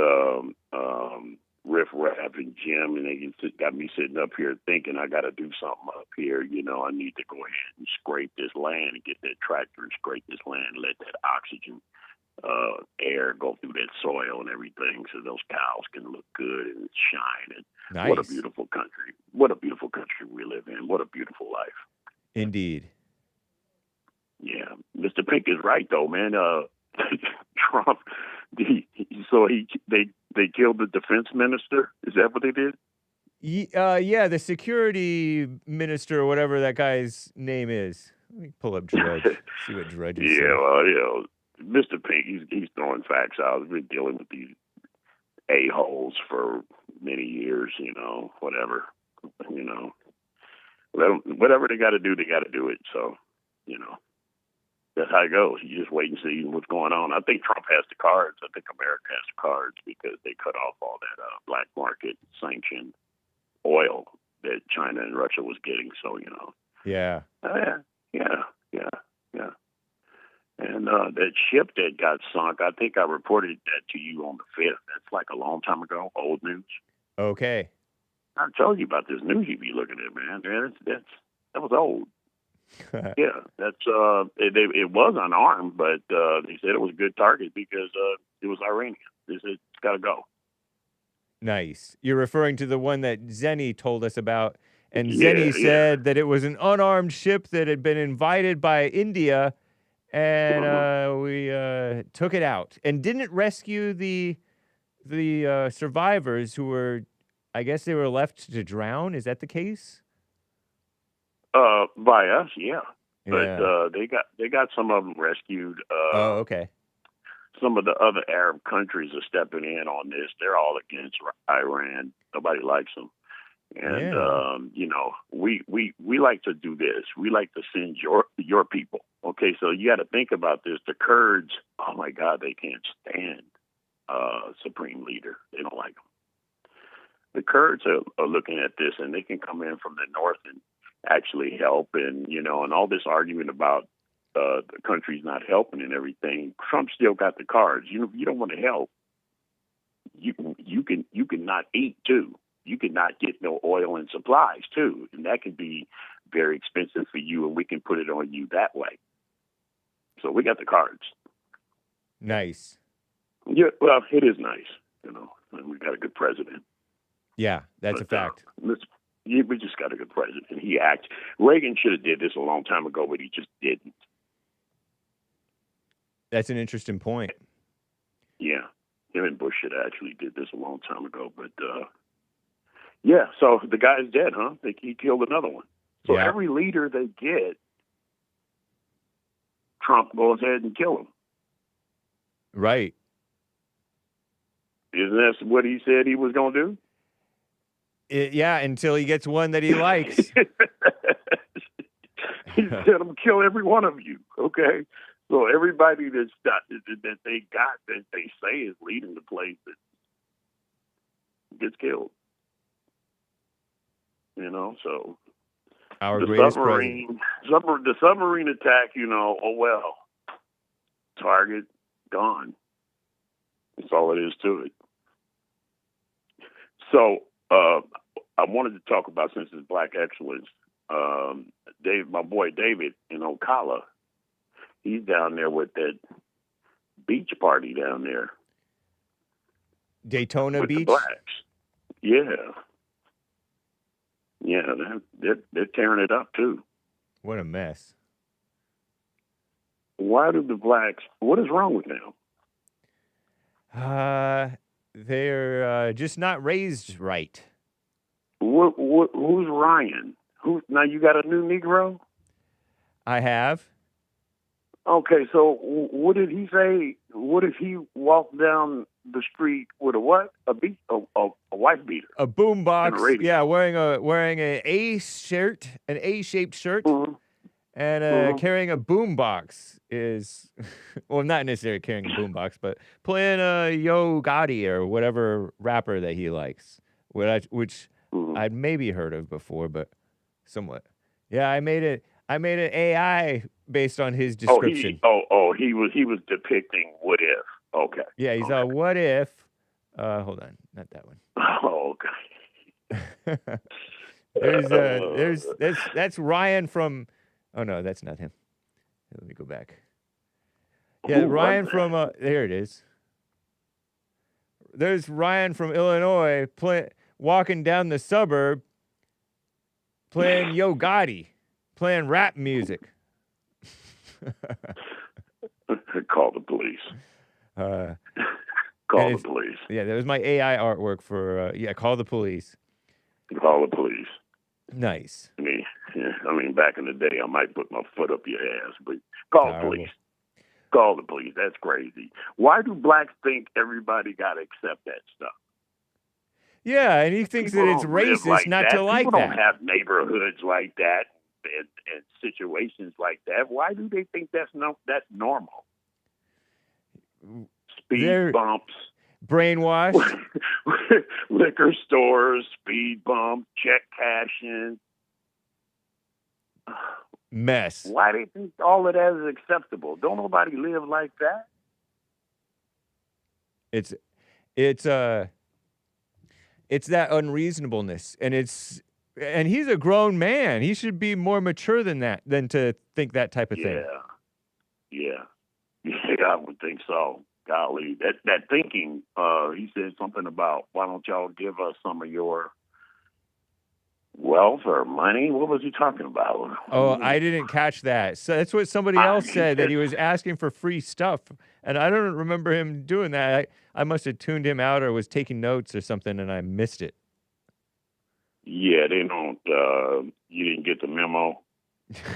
Riff Raff and Jim, and they got me sitting up here thinking I got to do something up here. You know, I need to go ahead and scrape this land and get that tractor and scrape this land, let that oxygen air go through that soil and everything, so those cows can look good and shine. And Nice. what a beautiful country! What a beautiful country we live in! What a beautiful life! Indeed. Yeah, Mr. Pink is right though, man. Trump, they killed the defense minister. Is that what they did? Yeah, the security minister or whatever that guy's name is. Let me pull up Drudge. See what Drudge is saying. Yeah, well, you know, Mr. Pink, he's throwing facts out. He's been dealing with these a-holes for many years, you know, whatever. You know, whatever they got to do it. So, you know, that's how it goes. You just wait and see what's going on. I think Trump has the cards. I think America has the cards because they cut off all that black market sanctioned oil that China and Russia was getting. So, you know. Yeah. Yeah. And that ship that got sunk, I think I reported that to you on the 5th. That's like a long time ago, old news. Okay. I told you about this news you be looking at, man. That was old. Yeah, that's it was unarmed, but they said it was a good target because it was Iranian. They said it's got to go. Nice. You're referring to the one that Zenny told us about, and Zenny said that it was an unarmed ship that had been invited by India, and we took it out and didn't rescue the survivors who were, I guess they were left to drown. Is that the case? By us, yeah. But they got some of them rescued. Okay. Some of the other Arab countries are stepping in on this. They're all against Iran. Nobody likes them. And you know, we like to do this. We like to send your people. Okay, so you got to think about this. The Kurds, oh my God, they can't stand supreme leader. They don't like him. The Kurds are looking at this, and they can come in from the north and actually help. And you know, and all this argument about the country's not helping and everything. Trump still got the cards. You know, if you don't want to help, you can not eat too. You can not get no oil and supplies too, and that can be very expensive for you. And we can put it on you that way. So we got the cards. Nice. Yeah, well, it is nice, you know, and we got a good president. Yeah, that's a fact. We just got a good president. Reagan should have did this a long time ago, but he just didn't. That's an interesting point. Yeah, him and Bush should have actually did this a long time ago, but yeah. So the guy's dead, huh? He killed another one. So every leader they get, Trump goes ahead and kill him. Right. Isn't that what he said he was going to do? Yeah, until he gets one that he likes. He said, "I'm gonna kill every one of you." Okay, so everybody that they say is leading the place that gets killed. You know, so Our the greatest submarine attack. You know, oh well, target gone. That's all it is to it. So. I wanted to talk about, since it's Black Excellence, my boy David in Ocala, he's down there with that beach party down there. Daytona with Beach? The blacks. Yeah. Yeah, they're tearing it up too. What a mess. Why do the blacks, what is wrong with them? They're just not raised right. Who's Ryan? Now you got a new Negro? I have. Okay, so what did he say? What if he walked down the street with a what? A wife beater? A boombox. Yeah, wearing a A-shaped shirt, mm-hmm. And carrying a boombox is, well, not necessarily carrying a boombox, but playing Yo Gotti or whatever rapper that he likes, which I'd maybe heard of before, but somewhat. Yeah, I made an AI based on his description. He was depicting what if. Okay. Yeah, he's a what if. Hold on, not that one. Oh, okay. That's Ryan from. Oh no, that's not him. Let me go back. Yeah, Ryan from. There it is. There's Ryan from Illinois walking down the suburb, playing Yo Gotti, playing rap music. Call the police. Call the police. Yeah, that was my AI artwork for. Call the police. Call the police. Nice. I mean, back in the day, I might put my foot up your ass, but call the police. Call the police. That's crazy. Why do blacks think everybody got to accept that stuff? Yeah, and he thinks that it's racist not to like that. People don't have neighborhoods like that and situations like that. Why do they think that's normal? Speed bumps. Brainwashed. Liquor stores, speed bumps, check cashing. Mess. Why do you think all of that is acceptable? Don't nobody live like that. It's that unreasonableness, and he's a grown man. He should be more mature than that, than to think that type of thing. Yeah, I would think so. Golly, that thinking. He said something about, why don't y'all give us some of your wealth or money? What was he talking about? Oh, I didn't catch that. So that's what somebody else said, that he was asking for free stuff. And I don't remember him doing that. I must have tuned him out or was taking notes or something and I missed it. Yeah, they don't, you didn't get the memo.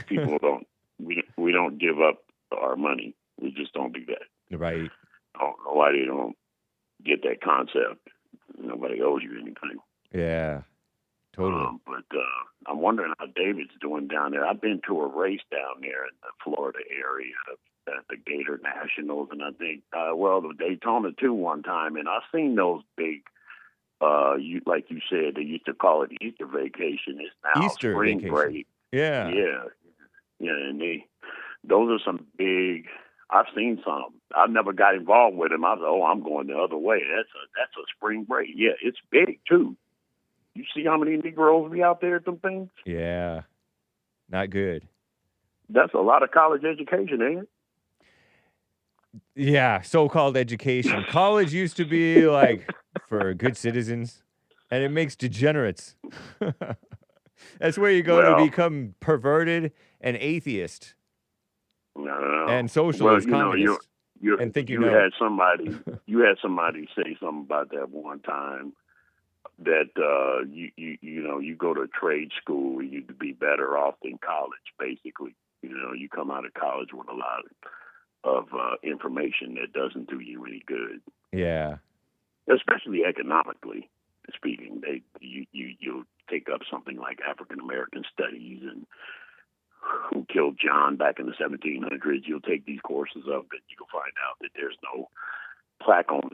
People don't, we don't give up our money. We just don't do that. Right. I don't know why they don't get that concept. Nobody owes you anything. Yeah. Totally. But I'm wondering how David's doing down there. I've been to a race down there in the Florida area at the Gator Nationals, and I think, the Daytona too one time, and I've seen those big, like you said, they used to call it Easter vacation. It's now Easter spring vacation. break. Yeah. And those are some big. I've seen some. I've never got involved with them. I was, I'm going the other way. That's a spring break. Yeah, it's big too. You see how many Negroes be out there at them things? Yeah. Not good. That's a lot of college education, ain't it? Yeah, so-called education. College used to be like for good citizens, and it makes degenerates. That's where you go to become perverted and atheist. No. And socialist communist. You and think you had somebody say something about that one time. That you go to a trade school, you'd be better off than college. Basically, you come out of college with a lot of information that doesn't do you any good. Yeah, especially economically speaking. You take up something like African American studies and who killed John back in the 1700s. You'll take these courses up, and you'll find out that there's no plaque on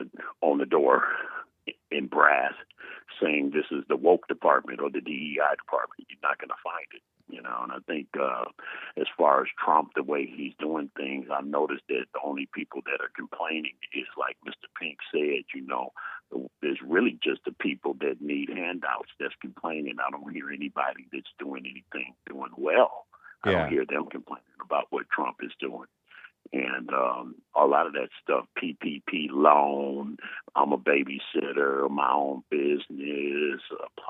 the door in brass saying this is the woke department or the DEI department. You're not going to find it, And I think as far as Trump, the way he's doing things, I've noticed that the only people that are complaining is, like Mr. Pink said, there's really just the people that need handouts that's complaining. I don't hear anybody that's doing well. I don't hear them complaining about what Trump is doing. And a lot of that stuff, PPP loan, I'm a babysitter, my own business,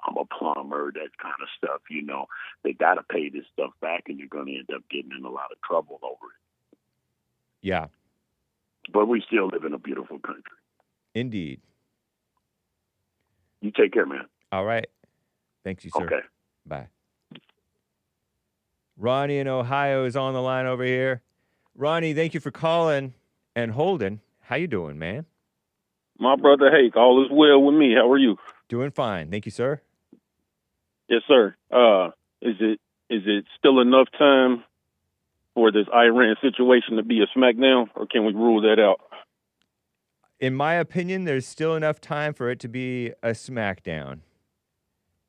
I'm a plumber, that kind of stuff, they got to pay this stuff back, and you're going to end up getting in a lot of trouble over it. Yeah. But we still live in a beautiful country. Indeed. You take care, man. All right. Thank you, sir. Okay. Bye. Ronnie in Ohio is on the line over here. Ronnie, thank you for calling and holding. How you doing, man? My brother Hake, all is well with me. How are you? Doing fine. Thank you, sir. Yes, sir. Is it still enough time for this Iran situation to be a smackdown, or can we rule that out? In my opinion, there's still enough time for it to be a smackdown.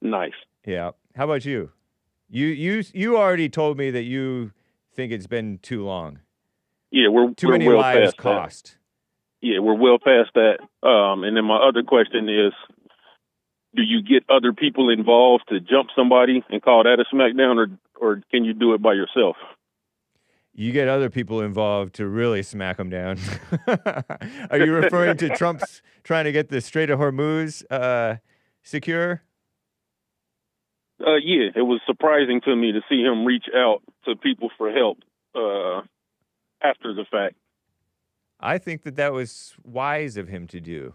Nice. Yeah. How about you? You already told me that you think it's been too long. Yeah, we're many well lives past cost. that. Yeah, we're well past that. And then my other question is, do you get other people involved to jump somebody and call that a smackdown, or can you do it by yourself? You get other people involved to really smack them down. Are you referring to Trump's trying to get the Strait of Hormuz secure? Yeah, it was surprising to me to see him reach out to people for help after the fact. I think that was wise of him to do.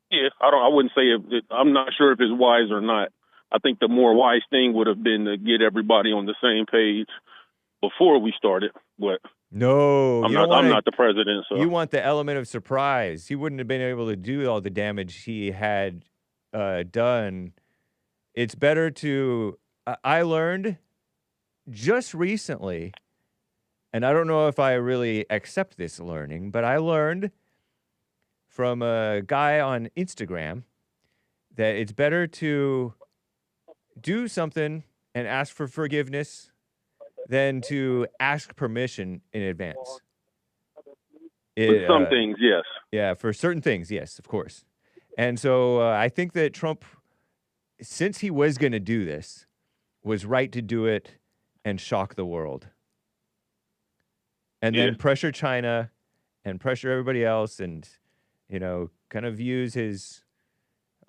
Yeah, I wouldn't say I'm not sure if it's wise or not. I think the more wise thing would have been to get everybody on the same page before we started. But no, I'm not the president. So you want the element of surprise. He wouldn't have been able to do all the damage he had done. It's better to. I learned just recently, and I don't know if I really accept this learning, but I learned from a guy on Instagram that it's better to do something and ask for forgiveness than to ask permission in advance. For some things, yes. Yeah, for certain things, yes, of course. And so I think that Trump, since he was going to do this, was right to do it and shock the world. And then pressure China and pressure everybody else and, kind of use his,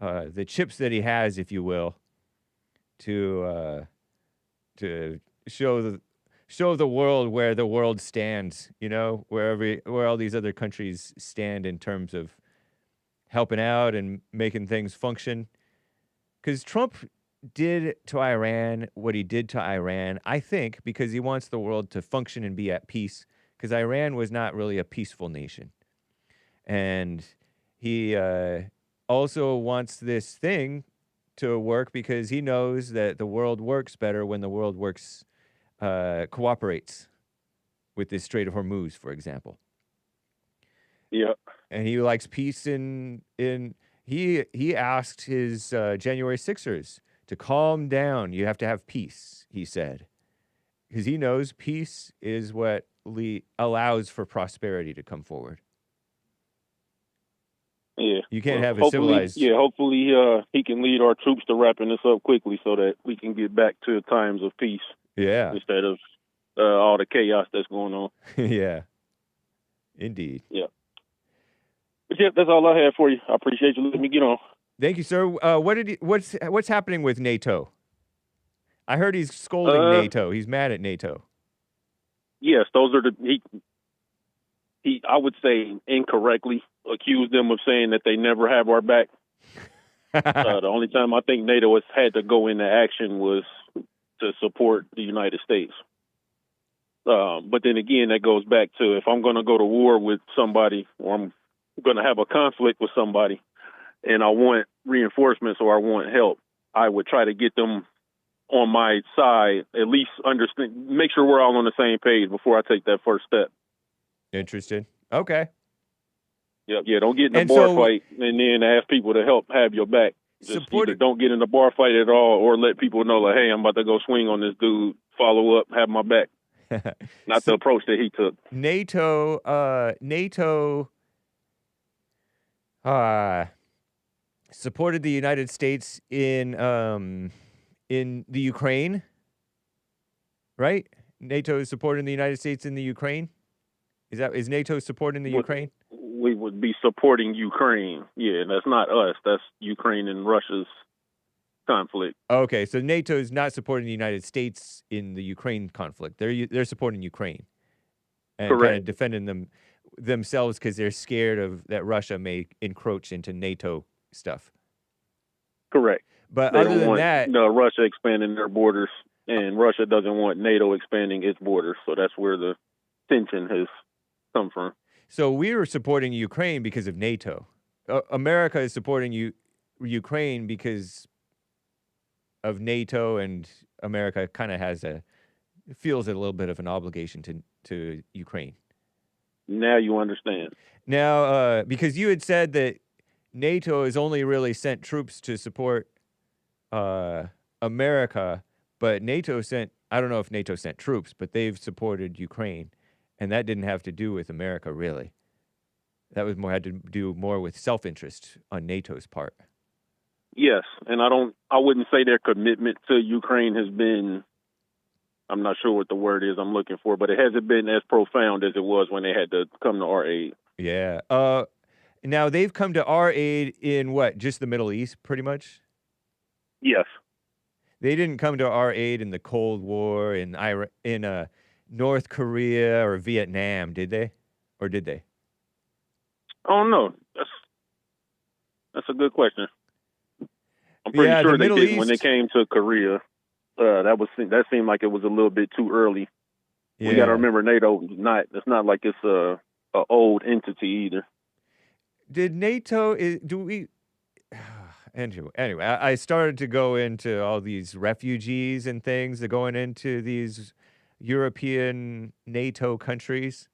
the chips that he has, if you will, to show the world where the world stands, where all these other countries stand in terms of helping out and making things function. Because Trump did to Iran what he did to Iran, I think, because he wants the world to function and be at peace, because Iran was not really a peaceful nation. And he also wants this thing to work because he knows that the world works better when the world cooperates with this Strait of Hormuz, for example. Yeah. And he likes peace he asked his January 6ers to calm down. You have to have peace, he said, because he knows peace is what allows for prosperity to come forward. Yeah. You can't have a civilized... Yeah, hopefully he can lead our troops to wrapping this up quickly so that we can get back to times of peace. Yeah. Instead of all the chaos that's going on. Yeah. Indeed. Yeah. But yeah, that's all I have for you. I appreciate you letting me get on. Thank you, sir. What's happening with NATO? I heard he's scolding NATO. He's mad at NATO. Yes, those are he I would say incorrectly accused them of saying that they never have our back. The only time I think NATO has had to go into action was to support the United States. But then again, that goes back to, if I'm going to go to war with somebody, or I'm going to have a conflict with somebody, and I want reinforcements or I want help, I would try to get them on my side, at least understand, make sure we're all on the same page before I take that first step. Interested. Okay. Yeah, don't get in a bar fight and then ask people to help have your back. Just either don't get in a bar fight at all, or let people know, like, hey, I'm about to go swing on this dude, follow up, have my back. Not the approach that he took. NATO supported the United States in the Ukraine, right? NATO is supporting the United States in the Ukraine. Is NATO supporting the Ukraine? We would be supporting Ukraine. Yeah, that's not us. That's Ukraine and Russia's conflict. Okay, so NATO is not supporting the United States in the Ukraine conflict. They're supporting Ukraine and kind of defending themselves because they're scared of that Russia may encroach into NATO stuff. Correct. But they other than that, Russia expanding their borders, and Russia doesn't want NATO expanding its borders. So that's where the tension has come from. So we were supporting Ukraine because of NATO. America is supporting Ukraine because of NATO and America kind of feels a little bit of an obligation to Ukraine. Now you understand. Now, because you had said that NATO has only really sent troops to support America, but NATO sent, I don't know if NATO sent troops, but they've supported Ukraine, and that didn't have to do with America, really. That was had to do more with self-interest on NATO's part. Yes, and I wouldn't say their commitment to Ukraine has been, I'm not sure what the word is I'm looking for, but it hasn't been as profound as it was when they had to come to our aid. Yeah. Now they've come to our aid in what? Just the Middle East, pretty much? Yes. They didn't come to our aid in the Cold War, in North Korea or Vietnam, did they? Or did they? Oh, no. That's a good question. I'm pretty sure they did when they came to Korea. That seemed like it was a little bit too early. Yeah. We got to remember NATO it's not like it's a old entity either. Did NATO anyway, I started to go into all these refugees and things that going into these European NATO countries.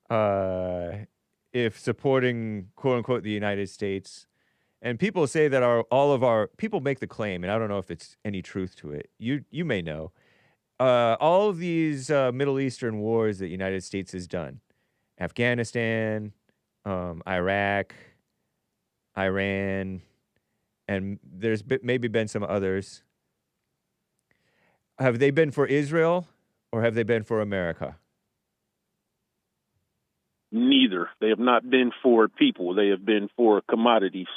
If supporting quote unquote the United States. And people say that all of our people make the claim, and I don't know if it's any truth to it. You may know. All of these Middle Eastern wars that the United States has done, Afghanistan, Iraq, Iran, and there's maybe been some others. Have they been for Israel or have they been for America? Neither. They have not been for people. They have been for commodities.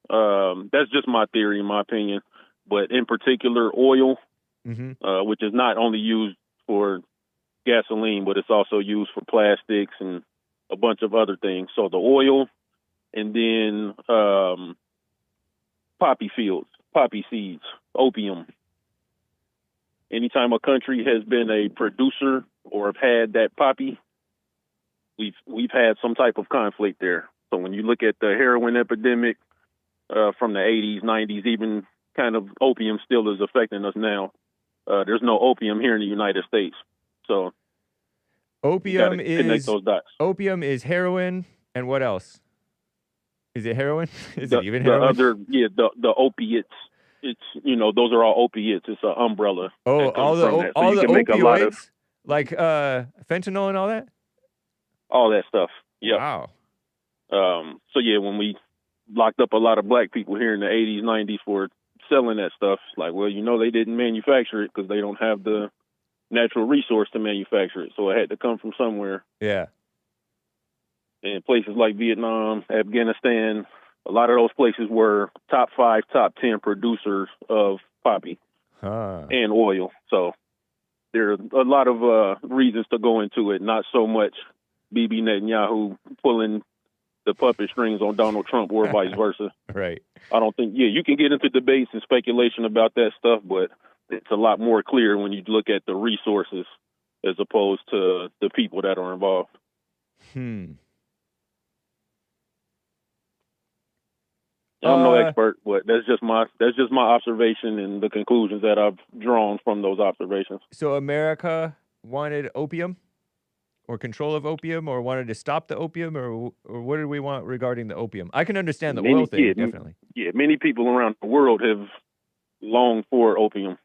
That's just my theory, in my opinion. But in particular, oil, which is not only used for gasoline, but it's also used for plastics and a bunch of other things. So the oil, and then poppy fields, poppy seeds, opium. Anytime a country has been a producer or have had that poppy, we've had some type of conflict there. So when you look at the heroin epidemic from the 80s, 90s, even kind of opium still is affecting us now. There's no opium here in the United States. So opium connect those dots. Opium is heroin, and what else? Is it heroin? Is it even heroin? The opiates. It's, those are all opiates. It's an umbrella. Oh, all the opioids? Like fentanyl and all that? All that stuff. Yeah. Wow. So yeah, when we locked up a lot of black people here in the 80s, 90s for selling that stuff, it's like, well, they didn't manufacture it because they don't have the natural resource to manufacture it. So it had to come from somewhere. Yeah. And places like Vietnam, Afghanistan, a lot of those places were top 5, top 10 producers of poppy and oil. So there are a lot of reasons to go into it, not so much Bibi Netanyahu pulling the puppet strings on Donald Trump or vice versa. Right. I don't think, you can get into debates and speculation about that stuff, but it's a lot more clear when you look at the resources as opposed to the people that are involved. I'm no expert, but that's just my observation and the conclusions that I've drawn from those observations. So America wanted opium, or control of opium, or wanted to stop the opium, or what did we want regarding the opium? I can understand the oil thing, definitely. Yeah, many people around the world have longed for opium.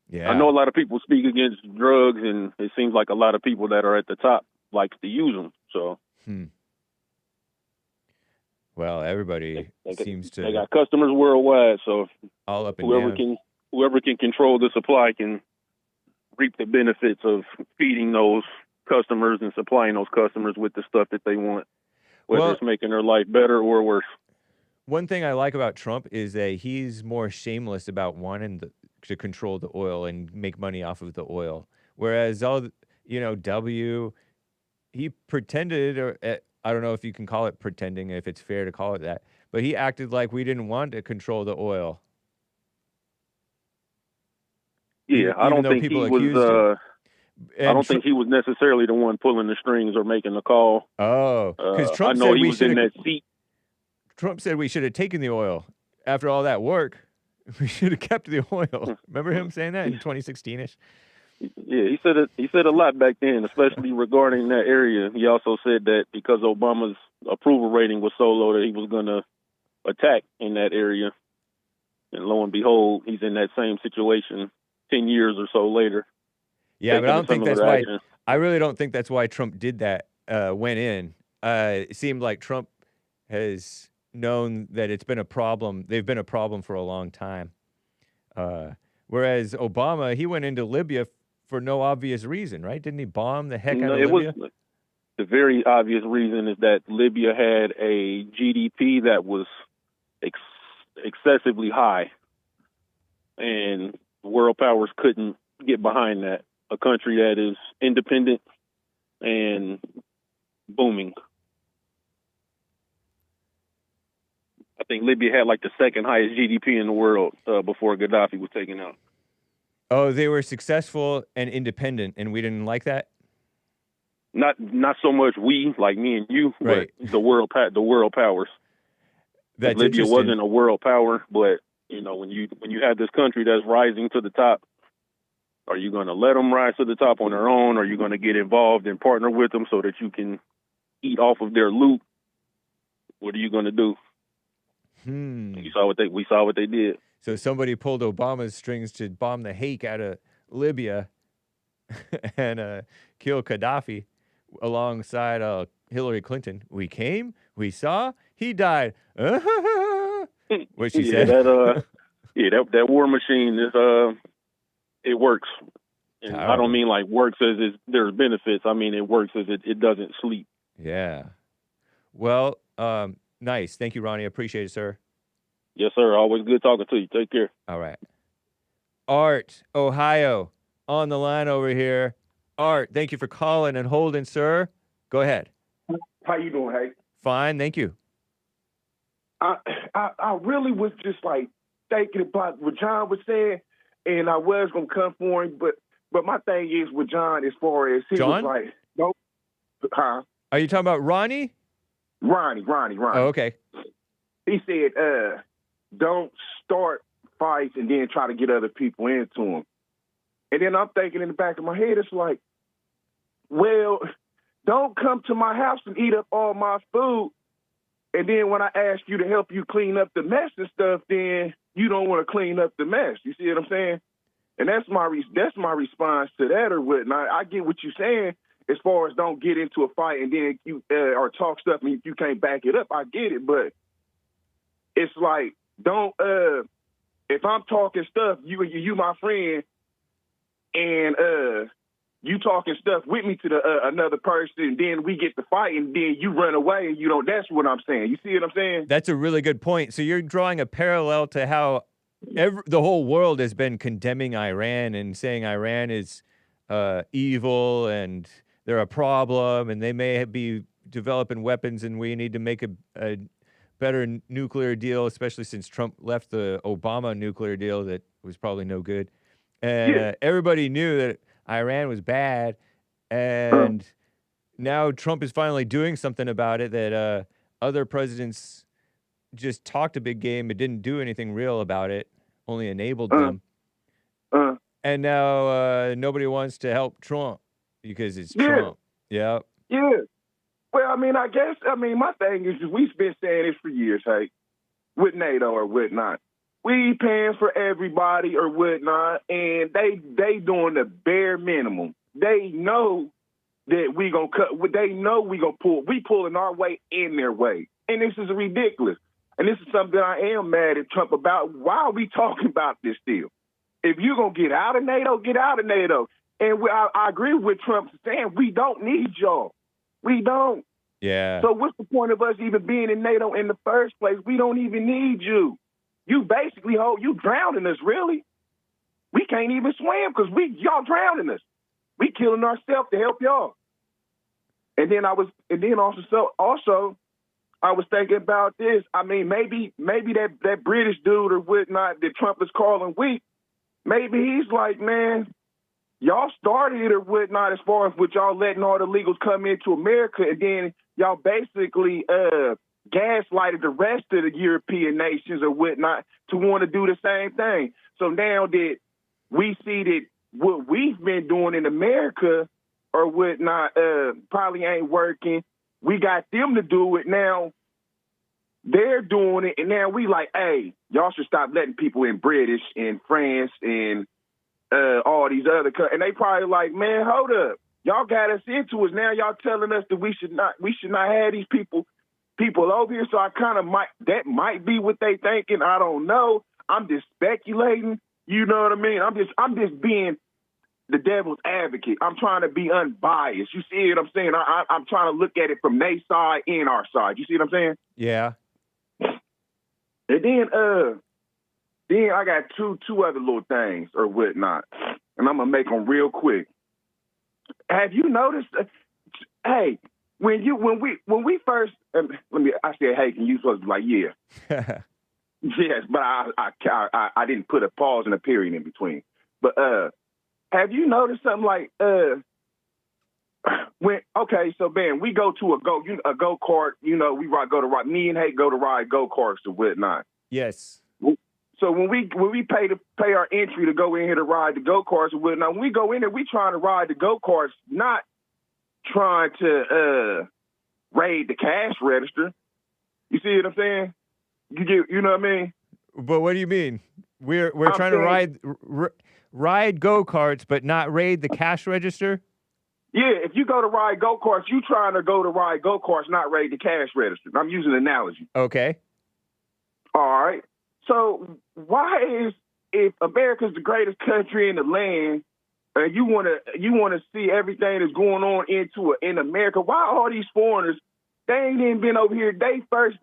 Yeah, I know a lot of people speak against drugs, and it seems like a lot of people that are at the top like to use them. So. Well, everybody seems to. They got customers worldwide, so all up and whoever can control the supply can reap the benefits of feeding those customers and supplying those customers with the stuff that they want, whether it's making their life better or worse. One thing I like about Trump is that he's more shameless about wanting to control the oil and make money off of the oil, whereas he pretended, or I don't know if you can call it pretending, if it's fair to call it that, but he acted like we didn't want to control the oil. Yeah, I don't think he was. I don't think he was necessarily the one pulling the strings or making the call. Oh, because Trump said we should. Trump said we should have taken the oil after all that work. We should have kept the oil. Remember him saying that in 2016ish? Yeah, he said a lot back then, especially regarding that area. He also said that because Obama's approval rating was so low that he was going to attack in that area. And lo and behold, he's in that same situation 10 years or so later. Yeah, but I don't think that's why. Action. I really don't think that's why Trump did that. Went in. It seemed like Trump has known that it's been a problem. They've been a problem for a long time. Whereas Obama, he went into Libya for no obvious reason, right? Didn't he bomb the heck out of Libya? The very obvious reason is that Libya had a GDP that was excessively high, and world powers couldn't get behind that. A country that is independent and booming. I think Libya had like the second highest GDP in the world before Gaddafi was taken out. Oh, they were successful and independent, and we didn't like that? Not so much we, like me and you, right. But the world powers. That's Libya wasn't a world power, but you know, when you have this country that's rising to the top, are you going to let them rise to the top on their own? Or are you going to get involved and partner with them so that you can eat off of their loot? What are you going to do? We saw what they did. So somebody pulled Obama's strings to bomb the Hake out of Libya and kill Gaddafi alongside Hillary Clinton. We came, we saw, he died. What she said. That war machine is it works. And I don't mean like works as there's benefits. I mean it works as it doesn't sleep. Yeah. Well, nice. Thank you, Ronnie. Appreciate it, sir. Yes, sir. Always good talking to you. Take care. All right. Art, Ohio, on the line over here. Art, thank you for calling and holding, sir. Go ahead. How you doing, Hake? Fine, thank you. I really was just like thinking about what John was saying, and I was gonna come for him, but my thing is with John as far as he John? was like, no, huh? Are you talking about Ronnie? Ronnie. Oh, okay. He said, don't start fights and then try to get other people into them. And then I'm thinking in the back of my head, it's like, well, don't come to my house and eat up all my food. And then when I ask you to help you clean up the mess and stuff, then you don't want to clean up the mess. You see what I'm saying? And that's my response to that or whatnot. I get what you're saying as far as don't get into a fight and then you or talk stuff and you can't back it up. I get it, but it's like don't if I'm talking stuff, you my friend, and you talking stuff with me to the another person, and then we get to fight, and then you run away, and you don't. That's what I'm saying. You see what I'm saying? That's a really good point. So you're drawing a parallel to how the whole world has been condemning Iran and saying Iran is evil and they're a problem, and they may be developing weapons, and we need to make a better nuclear deal, especially since Trump left the Obama nuclear deal that was probably no good. And everybody knew that Iran was bad, and now Trump is finally doing something about it that other presidents just talked a big game but didn't do anything real about it, only enabled them. And now nobody wants to help Trump because it's Trump. Yeah. Yeah. Well, I mean, my thing is we've been saying this for years, hey, with NATO or whatnot. We paying for everybody or whatnot, and they doing the bare minimum. They know that we gonna cut. They know we gonna pull. We pulling our way in their way, and this is ridiculous. And this is something that I am mad at Trump about. Why are we talking about this still? If you're gonna get out of NATO, get out of NATO. And I agree with Trump saying we don't need y'all. We don't. Yeah. So what's the point of us even being in NATO in the first place? We don't even need you. You basically you drowning us, really. We can't even swim because y'all drowning us. We killing ourselves to help y'all. And then I was thinking about this. I mean, maybe that British dude or whatnot that Trump is calling weak, maybe he's like, man, y'all started it or whatnot as far as with y'all letting all the illegals come into America, and then y'all basically gaslighted the rest of the European nations or whatnot to want to do the same thing. So now that we see that what we've been doing in America or whatnot probably ain't working, we got them to do it now. They're doing it, and now we like, hey, y'all should stop letting people in British and France and all these other countries. And they probably like, man, hold up. Y'all got us into it. Now y'all telling us that we should not have these people over here. So I kind of that might be what they thinking. I don't know. I'm just speculating. You know what I mean? I'm just being the devil's advocate. I'm trying to be unbiased. You see what I'm saying? I'm trying to look at it from their side and our side. You see what I'm saying? Yeah. And then I got two other little things or whatnot, and I'm gonna make them real quick. Have you noticed? Hey, when we first I said, hey, can you supposed to be like, yeah, yes, but I didn't put a pause and a period in between. But have you noticed something like so Ben, we go to a go kart, we go to ride. Me and Hake go to ride go karts or whatnot. Yes. So when we pay our entry to go in here to ride the go karts or whatnot, when we go in there, we trying to ride the go karts, not trying to raid the cash register. You see what I'm saying? You know what I mean? But what do you mean? We're trying to ride go karts, but not raid the cash register. Yeah, if you go to ride go karts, you trying to go to ride go karts, not raid the cash register. I'm using an analogy. Okay. All right. So why if America's the greatest country in the land, and you want to see everything that's going on in America, why all these foreigners? They ain't even been over here. They first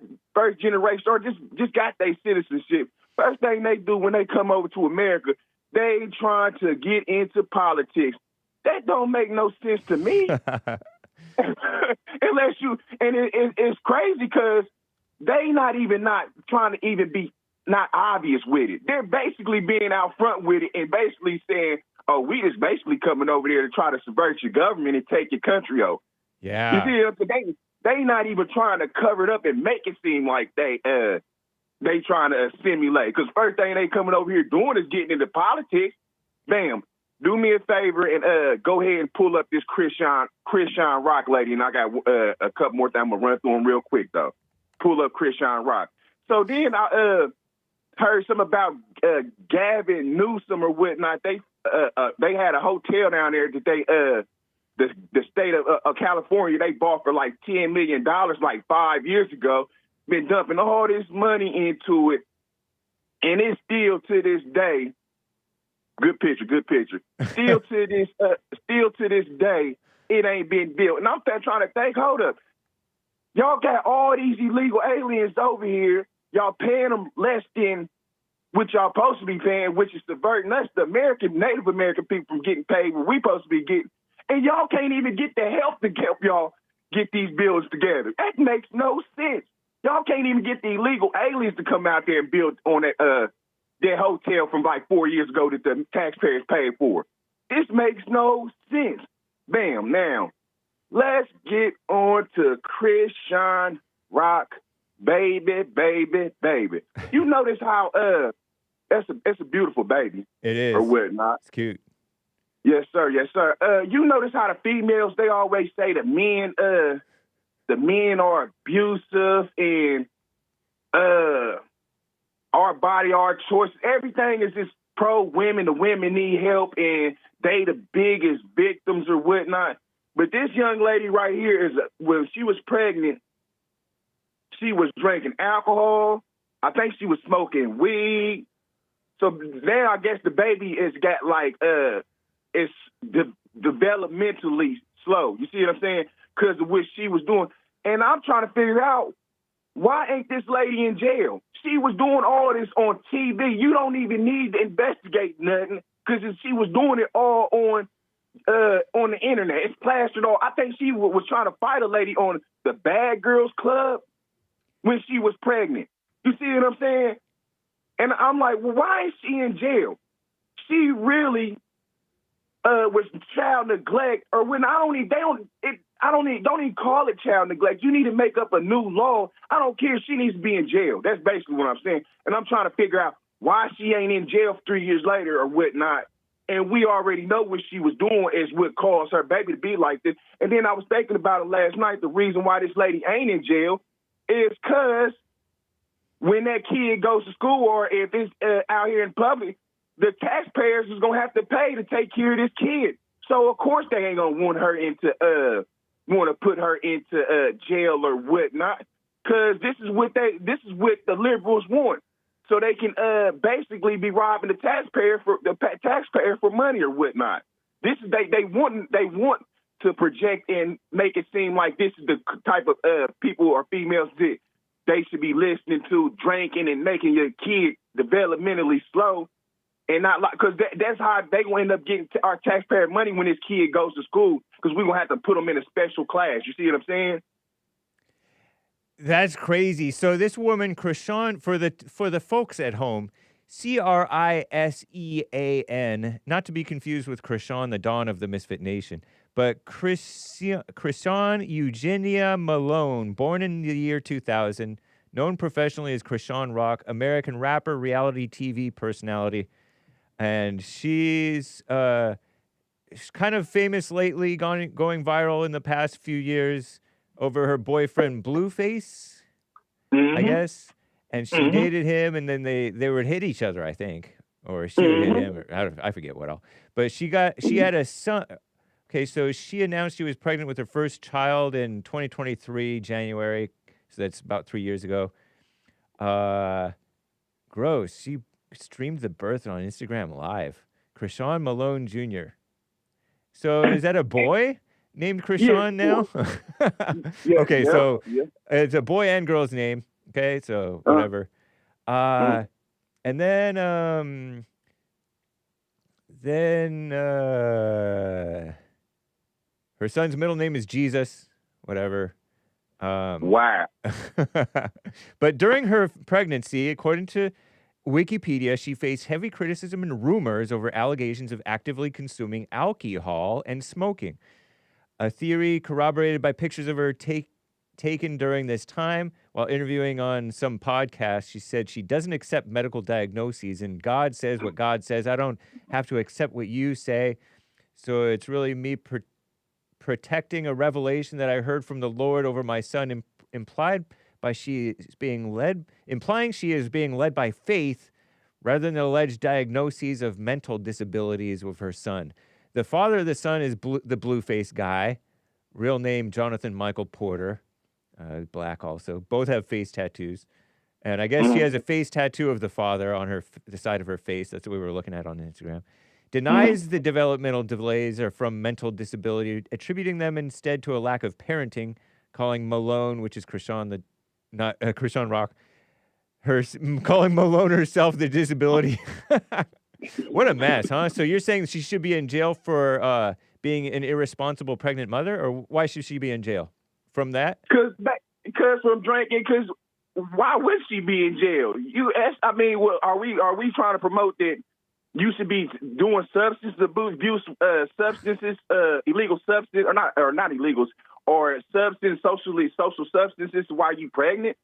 generation or just got their citizenship. First thing they do when they come over to America, they trying to get into politics. That don't make no sense to me. Unless it's crazy because they not trying to even be not obvious with it. They're basically being out front with it and basically saying, oh, we just basically coming over there to try to subvert your government and take your country over. Yeah. You see, they not even trying to cover it up and make it seem like they trying to assimilate. Because first thing they coming over here doing is getting into politics. Bam. Do me a favor and go ahead and pull up this Crisean Rock lady, and I got a couple more things. I'm gonna run through them real quick though. Pull up Crisean Rock. So then I heard something about Gavin Newsom or whatnot. They had a hotel down there that the state of California they bought for like $10 million like 5 years ago. Been dumping all this money into it, and it's still to this day. Good picture. Still to this day, it ain't been built. And I'm trying to think, hold up. Y'all got all these illegal aliens over here. Y'all paying them less than what y'all supposed to be paying, which is subverting us, the Native American people, from getting paid what we supposed to be getting. And y'all can't even get the help to help y'all get these bills together. That makes no sense. Y'all can't even get the illegal aliens to come out there and build on that hotel from like 4 years ago that the taxpayers paid for. This makes no sense. Bam. Now, let's get on to Crisean Rock, baby. You notice how it's a beautiful baby. It is. Or whatnot. It's cute. Yes, sir. You notice how the females, they always say the men are abusive and our body, our choice, everything is just pro-women. The women need help, and they the biggest victims or whatnot. But this young lady right here when she was pregnant, she was drinking alcohol. I think she was smoking weed. So now I guess the baby has got like, it's developmentally slow. You see what I'm saying? Because of what she was doing. And I'm trying to figure out, why ain't this lady in jail? She was doing all this on TV. You don't even need to investigate nothing because she was doing it all on the internet. It's plastered all. I think she was trying to fight a lady on the Bad Girls Club when she was pregnant. You see what I'm saying? And I'm like, well, why is she in jail? She really was child neglect, or when don't even call it child neglect. You need to make up a new law. I don't care if she needs to be in jail. That's basically what I'm saying. And I'm trying to figure out why she ain't in jail 3 years later or whatnot. And we already know what she was doing is what caused her baby to be like this. And then I was thinking about it last night. The reason why this lady ain't in jail is because when that kid goes to school or if it's out here in public, the taxpayers is going to have to pay to take care of this kid. So, of course, they ain't going to want to put her into jail or whatnot, because this is what the liberals want. So they can basically be robbing the taxpayer for money or whatnot. This is they want to project and make it seem like this is the type of people or females that they should be listening to, drinking and making your kid developmentally slow, and not like, because that's how they will end up getting our taxpayer money when this kid goes to school, because we're gonna have to put them in a special class. You see what I'm saying? That's crazy. So this woman, Crisean, for the folks at home, Crisean, not to be confused with Crisean, the Dawn of the Misfit Nation, but Crisean Eugenia Malone, born in the year 2000, known professionally as Crisean Rock, American rapper, reality TV personality, and she's kind of famous lately, going viral in the past few years over her boyfriend Blueface, I guess, and she dated him, and then they would hit each other, I think, or she would hit him, or I forget what all. But she had a son. Okay, so she announced she was pregnant with her first child in 2023 January, so that's about 3 years ago. Gross. She streamed the birth on Instagram Live. Crisean Malone Jr. So is that a boy named Crisean now? Okay, so it's a boy and girl's name. Okay, so whatever. And then her son's middle name is Jesus. Whatever. Wow. But during her pregnancy, according to Wikipedia, she faced heavy criticism and rumors over allegations of actively consuming alcohol and smoking. A theory corroborated by pictures of her taken during this time. While interviewing on some podcast, she said she doesn't accept medical diagnoses, and God says what God says. I don't have to accept what you say. So it's really me protecting a revelation that I heard from the Lord over my son, implying she is being led by faith rather than the alleged diagnoses of mental disabilities with her son. The father of the son is the Blueface guy, real name Jonathan Michael Porter, black also. Both have face tattoos. And I guess she has a face tattoo of the father on the side of her face. That's what we were looking at on Instagram. Denies the developmental delays are from mental disability, attributing them instead to a lack of parenting, calling Malone, which is Crisean Rock, calling Malone herself the disability. What a mess, huh? So you're saying she should be in jail for being an irresponsible pregnant mother, or why should she be in jail? From that? Because from drinking. Because why would she be in jail? Are we trying to promote that you should be doing substance abuse, illegal substance, or not illegals, or social substances while you pregnant?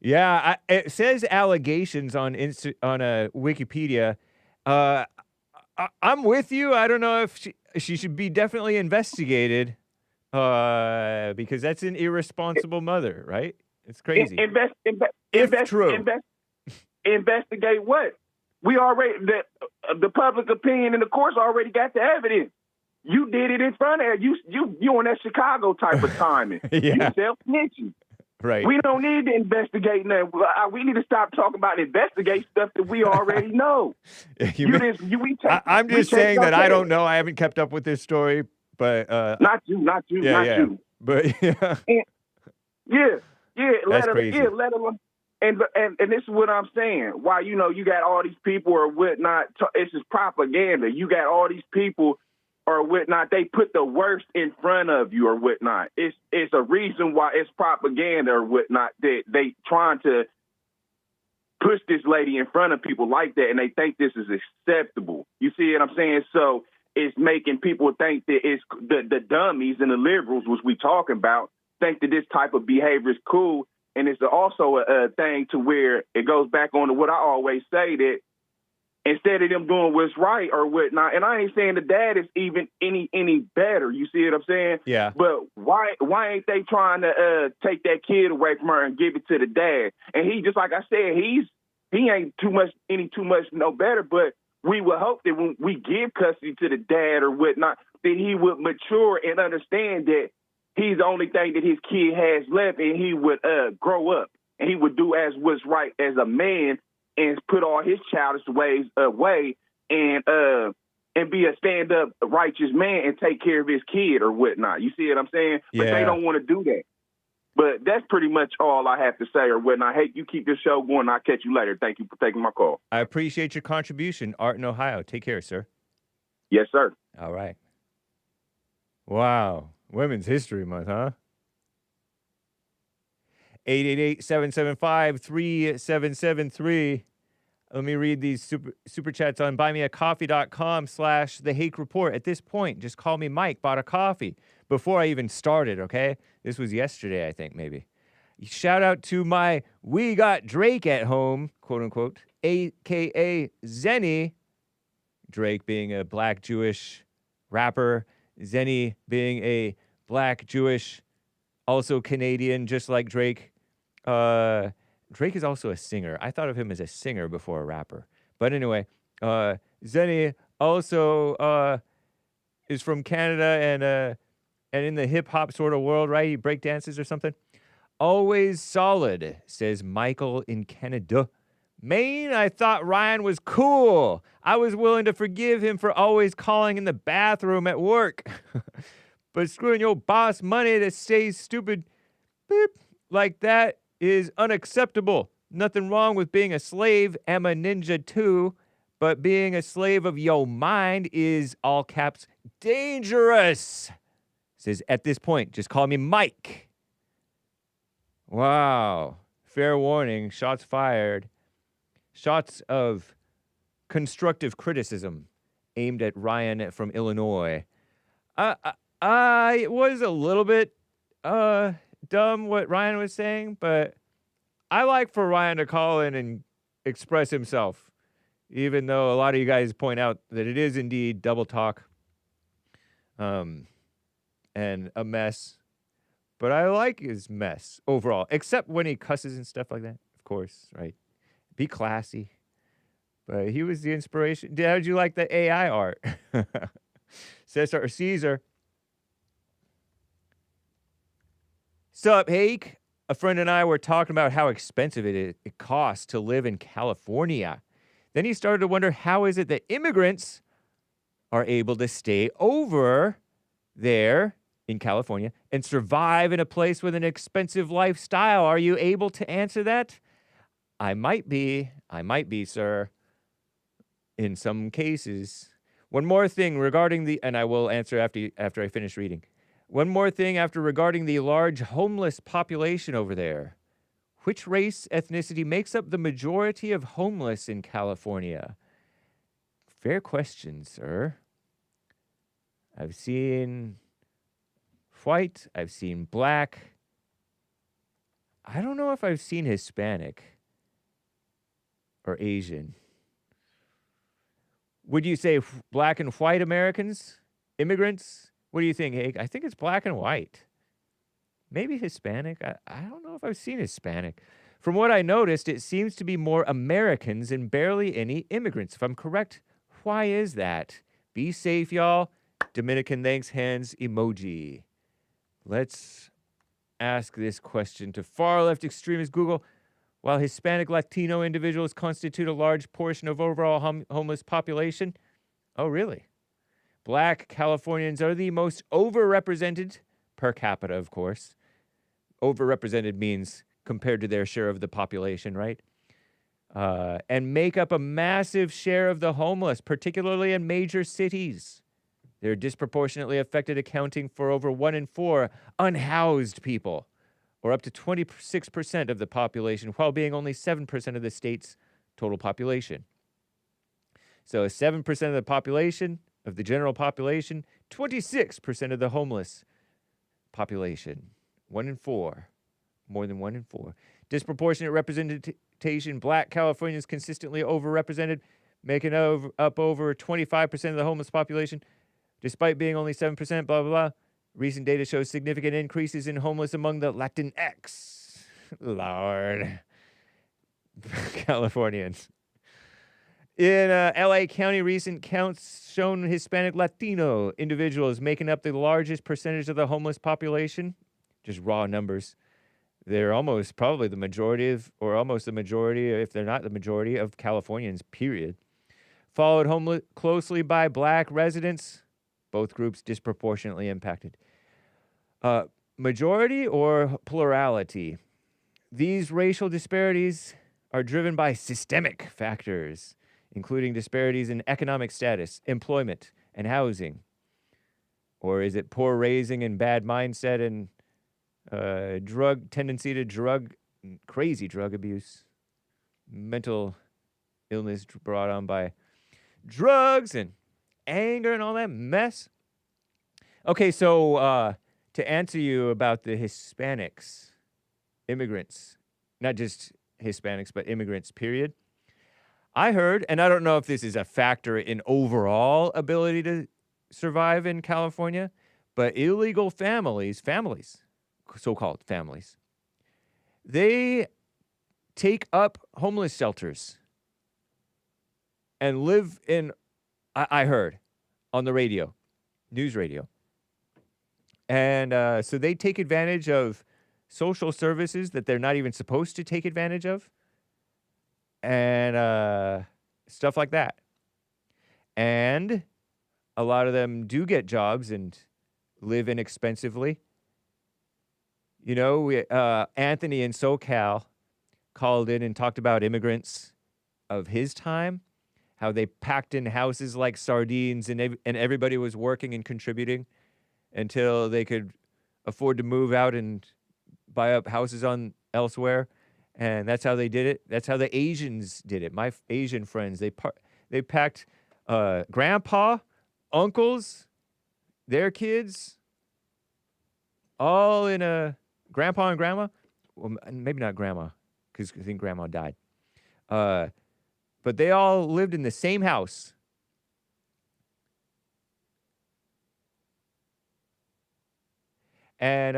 Yeah, it says allegations on Wikipedia. I'm with you. I don't know if she should be definitely investigated, because that's an irresponsible mother, right? It's crazy. Investigate what? We already the public opinion and the courts already got the evidence. You did it in front of you on that Chicago type of timing. Yeah. You self-snitching. Right. We don't need to investigate nothing. We need to stop talking about investigate stuff that we already know. I'm just saying that I don't know. I haven't kept up with this story, but not you. But yeah. That's crazy. Let alone. And this is what I'm saying. Why, you got all these people or whatnot. It's just propaganda. You got all these people or whatnot. They put the worst in front of you or whatnot. It's a reason why it's propaganda or whatnot that they trying to push this lady in front of people like that, and they think this is acceptable. You see what I'm saying? So is making people think that it's the dummies and the liberals, which we talking about, think that this type of behavior is cool. And it's also a thing to where it goes back on to what I always say, that instead of them doing what's right or whatnot, and I ain't saying the dad is even any better. You see what I'm saying? Yeah. But why ain't they trying to take that kid away from her and give it to the dad? And he, just like I said, he ain't too much no better. But we would hope that when we give custody to the dad or whatnot, that he would mature and understand that he's the only thing that his kid has left, and he would grow up and he would do as what's right as a man and put all his childish ways away and be a stand-up righteous man and take care of his kid or whatnot. You see what I'm saying? But they don't want to do that. But that's pretty much all I have to say or whatnot. Hey, you keep this show going. I'll catch you later. Thank you for taking my call. I appreciate your contribution, Art in Ohio. Take care, sir. Yes, sir. All right. Wow. Women's History Month, huh? 888-775-3773. Let me read these super chats on buymeacoffee.com/The Hake Report. At this point, just call me Mike, bought a coffee before I even started, okay? This was yesterday, I think, maybe. Shout out to my We Got Drake at Home, quote unquote, a.k.a. Zenny. Drake being a black Jewish rapper, Zenny being a black Jewish, also Canadian, just like Drake. Drake is also a singer. I thought of him as a singer before a rapper. But anyway, Zenny also is from Canada and in the hip-hop sort of world, right? He break dances or something. Always solid, says Michael in Canada. Maine, I thought Ryan was cool. I was willing to forgive him for always calling in the bathroom at work. But screwing your boss money to say stupid beep like that is unacceptable. Nothing wrong with being a slave. Am a ninja too. But being a slave of your mind is, all caps, dangerous. Says, at this point, just call me Mike. Wow. Fair warning. Shots fired. Shots of constructive criticism aimed at Ryan from Illinois. I was a little bit dumb what Ryan was saying, but I like for Ryan to call in and express himself, even though a lot of you guys point out that it is indeed double talk and a mess. But I like his mess overall, except when he cusses and stuff like that, of course, right? Be classy. But he was the inspiration. How did you like the AI art? Cesar. Sup, Hake? A friend and I were talking about how expensive it costs to live in California. Then he started to wonder, how is it that immigrants are able to stay over there in California and survive in a place with an expensive lifestyle? Are you able to answer that? I might be, sir, in some cases. One more thing regarding and I will answer after I finish reading. One more thing regarding the large homeless population over there. Which race, ethnicity makes up the majority of homeless in California? Fair question, sir. I've seen white. I've seen black. I don't know if I've seen Hispanic or Asian. Would you say black and white Americans? Immigrants? What do you think, Hake? I think it's black and white. Maybe Hispanic. I don't know if I've seen Hispanic. From what I noticed, it seems to be more Americans and barely any immigrants. If I'm correct, why is that? Be safe, y'all. Dominican thanks hands emoji. Let's ask this question to far left extremist Google. While Hispanic Latino individuals constitute a large portion of overall homeless population. Oh, really? Black Californians are the most overrepresented, per capita, of course. Overrepresented means compared to their share of the population, right? And make up a massive share of the homeless, particularly in major cities. They're disproportionately affected, accounting for over 1 in 4 unhoused people, or up to 26% of the population, while being only 7% of the state's total population. So 7% of the population of the general population, 26% of the homeless population. 1 in 4. More than 1 in 4. Disproportionate representation. Black Californians consistently overrepresented, making up over 25% of the homeless population, despite being only 7%, blah, blah, blah. Recent data shows significant increases in homeless among the Latinx. Lord. Californians. In LA County, recent counts shown Hispanic Latino individuals making up the largest percentage of the homeless population. Just raw numbers. They're almost probably the majority of, or almost the majority, if they're not the majority, of Californians, period. Followed closely by black residents, both groups disproportionately impacted. Majority or plurality? These racial disparities are driven by systemic factors, including disparities in economic status, employment, and housing. Or is it poor raising and bad mindset and crazy drug abuse, mental illness brought on by drugs and anger and all that mess? Okay, so to answer you about the Hispanics, immigrants, not just Hispanics, but immigrants, period. I heard, and I don't know if this is a factor in overall ability to survive in California, but illegal families, so-called families, they take up homeless shelters and live in, I heard, on the radio, news radio. And so they take advantage of social services that they're not even supposed to take advantage of, and stuff like that. And a lot of them do get jobs and live inexpensively. You know, Anthony in SoCal called in and talked about immigrants of his time, how they packed in houses like sardines, and everybody was working and contributing until they could afford to move out and buy up houses on elsewhere. And that's how they did it. That's how the Asians did it. My Asian friends, they packed grandpa, uncles, their kids, all in a grandpa and grandma. Well, maybe not grandma, because I think grandma died. But they all lived in the same house. And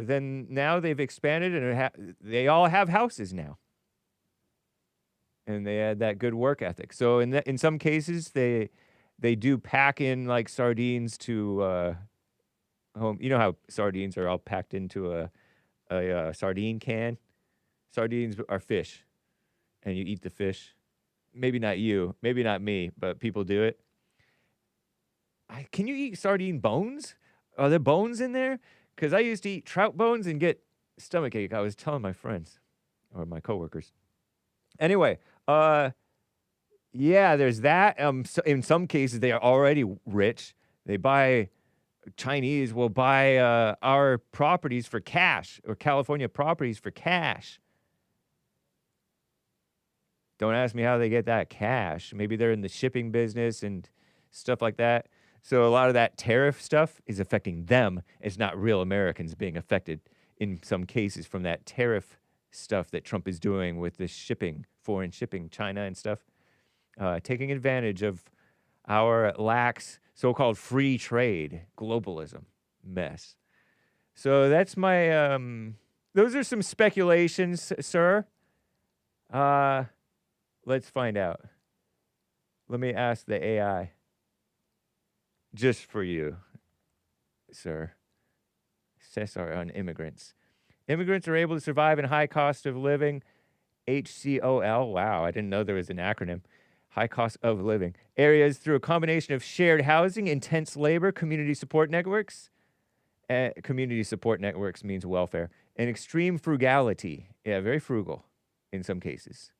then now they've expanded, and they all have houses now. And they had that good work ethic. So in some cases, they do pack in like sardines to home. You know how sardines are all packed into a sardine can? Sardines are fish, and you eat the fish. Maybe not you, maybe not me, but people do it. Can you eat sardine bones? Are there bones in there? Because I used to eat trout bones and get stomachache. I was telling my friends or my coworkers. Anyway, yeah, there's that. So in some cases, they are already rich. Chinese will buy our properties for cash, or California properties for cash. Don't ask me how they get that cash. Maybe they're in the shipping business and stuff like that. So a lot of that tariff stuff is affecting them. It's not real Americans being affected in some cases from that tariff stuff that Trump is doing with the shipping, foreign shipping, China and stuff, taking advantage of our lax so-called free trade, globalism mess. So that's my, those are some speculations, sir. Let's find out. Let me ask the AI. Just for you, sir. Cesar on immigrants. Immigrants are able to survive in high cost of living. HCOL. Wow, I didn't know there was an acronym. High cost of living. Areas through a combination of shared housing, intense labor, community support networks. Community support networks means welfare. And extreme frugality. Yeah, very frugal in some cases.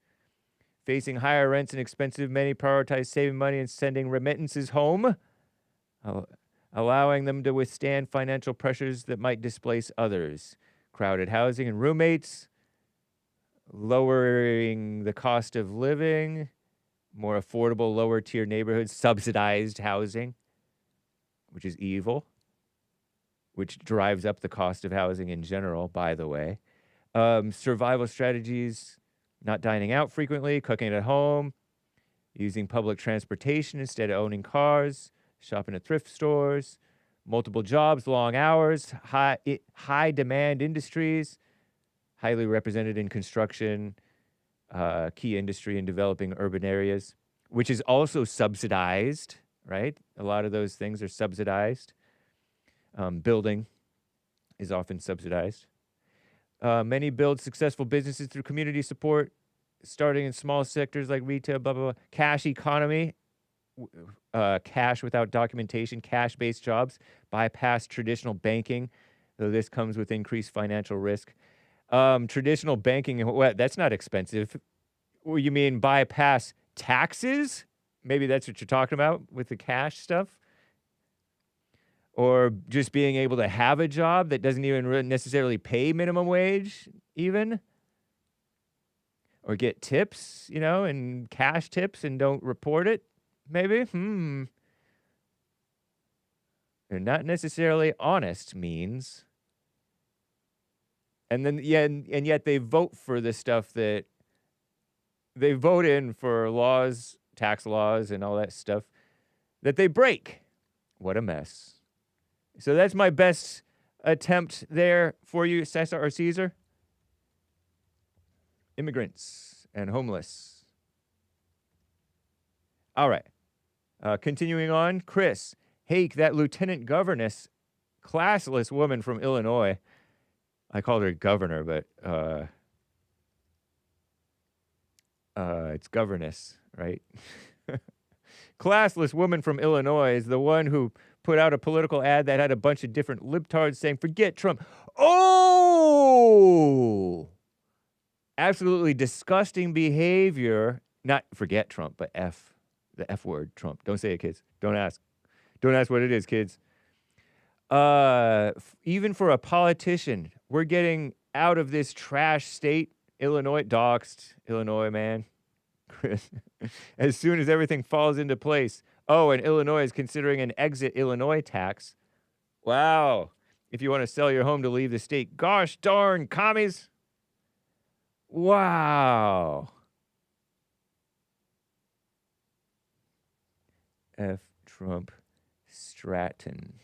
Facing higher rents and expensive, many prioritize saving money and sending remittances home, allowing them to withstand financial pressures that might displace others. Crowded housing and roommates, lowering the cost of living, more affordable, lower-tier neighborhoods, subsidized housing. which is evil, which drives up the cost of housing in general, by the way. Survival strategies, not dining out frequently, cooking at home, using public transportation instead of owning cars, shopping at thrift stores, multiple jobs, long hours, high demand industries, highly represented in construction, key industry in developing urban areas, which is also subsidized, right? A lot of those things are subsidized. Building is often subsidized. Many build successful businesses through community support, starting in small sectors like retail, blah, blah, blah. Cash economy, cash without documentation, cash-based jobs, bypass traditional banking, though this comes with increased financial risk. Traditional banking, what? That's not expensive. Well, you mean bypass taxes? Maybe that's what you're talking about with the cash stuff? Or just being able to have a job that doesn't even necessarily pay minimum wage, even? Or get tips, and cash tips and don't report it, maybe? They're not necessarily honest means. And then, and yet they vote for the stuff that they vote in for laws, tax laws, and all that stuff that they break. What a mess. So that's my best attempt there for you, Cesar or Cesar. Immigrants and homeless. All right. Continuing on, Chris. Hake, that lieutenant governess, classless woman from Illinois. I called her governor, but it's governess, right? Classless woman from Illinois is the one who put out a political ad that had a bunch of different libtards saying, forget Trump. Oh! Absolutely disgusting behavior. Not forget Trump, but the F word, Trump. Don't say it, kids. Don't ask. Don't ask what it is, kids. Even for a politician, we're getting out of this trash state, Illinois, doxed, Illinois, man. As soon as everything falls into place. Oh, and Illinois is considering an exit Illinois tax. Wow. If you want to sell your home to leave the state. Gosh darn, commies. Wow. F. Trump Stratton.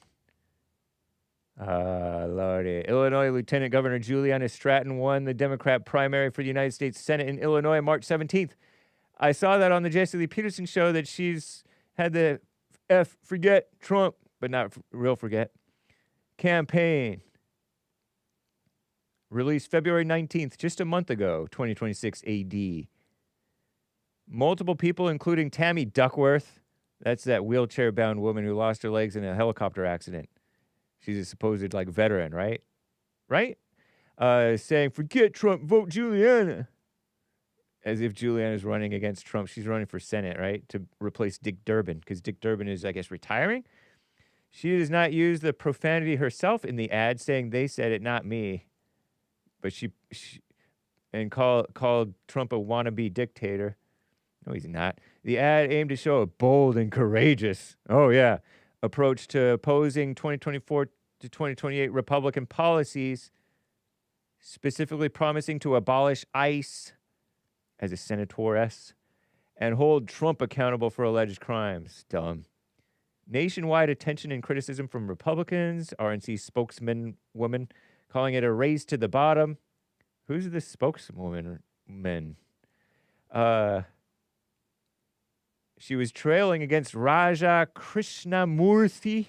Lordy. Illinois Lieutenant Governor Juliana Stratton won the Democrat primary for the United States Senate in Illinois March 17th. I saw that on the Jesse Lee Peterson show that she's had the forget Trump, but not real forget, campaign. Released February 19th, just a month ago, 2026 AD. Multiple people, including Tammy Duckworth. That's that wheelchair-bound woman who lost her legs in a helicopter accident. She's a supposed, veteran, right? Right? Saying, forget Trump, vote Juliana. As if Juliana's running against Trump. She's running for Senate, right? To replace Dick Durbin, because Dick Durbin is, I guess, retiring. She does not use the profanity herself in the ad, saying they said it, not me. But she called Trump a wannabe dictator. No, he's not. The ad aimed to show a bold and courageous, approach to opposing 2024 to 2028 Republican policies, specifically promising to abolish ICE as a senatoress and hold Trump accountable for alleged crimes. Dumb. Nationwide attention and criticism from Republicans, RNC spokeswoman calling it a race to the bottom. Who's the spokeswoman? She was trailing against Raja Krishnamurthy.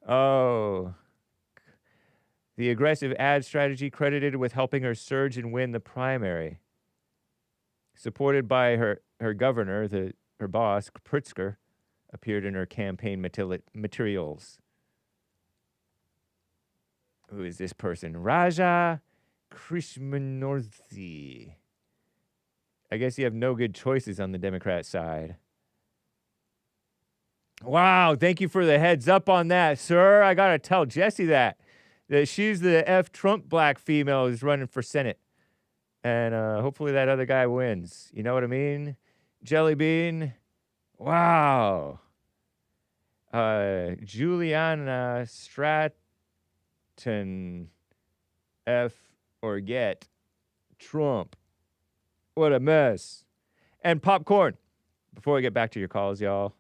Oh. The aggressive ad strategy credited with helping her surge and win the primary. Supported by her governor, her boss, Pritzker, appeared in her campaign materials. Who is this person? Raja Krishnamurthy. I guess you have no good choices on the Democrat side. Wow, thank you for the heads up on that, sir. I got to tell Jesse that she's the F. Trump black female who's running for Senate. And hopefully that other guy wins. You know what I mean? Jelly Bean. Wow. Juliana Stratton, F or get Trump. What a mess. And popcorn. Before we get back to your calls, y'all,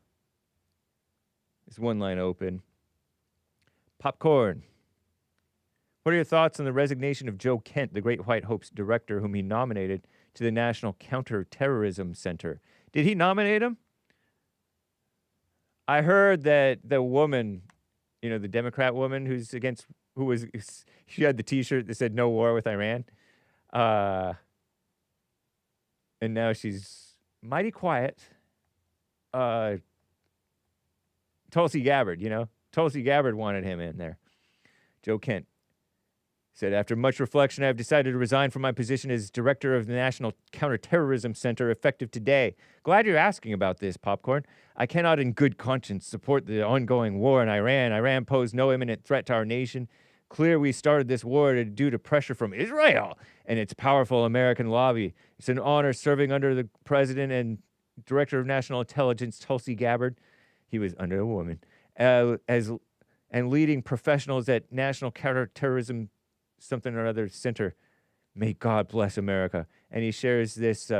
there's one line open. Popcorn. What are your thoughts on the resignation of Joe Kent, the Great White Hope's director, whom he nominated to the National Counterterrorism Center? Did he nominate him? I heard that the woman, the Democrat woman she had the T-shirt that said "No War with Iran," and now she's mighty quiet. Tulsi Gabbard, Tulsi Gabbard wanted him in there. Joe Kent said, after much reflection, I have decided to resign from my position as director of the National Counterterrorism Center effective today. Glad you're asking about this, Popcorn. I cannot in good conscience support the ongoing war in Iran. Iran posed no imminent threat to our nation. Clear we started this war due to pressure from Israel and its powerful American lobby. It's an honor serving under the president and director of national intelligence, Tulsi Gabbard. He was under a woman. And leading professionals at National Counterterrorism something or other center. May God bless America. And he shares this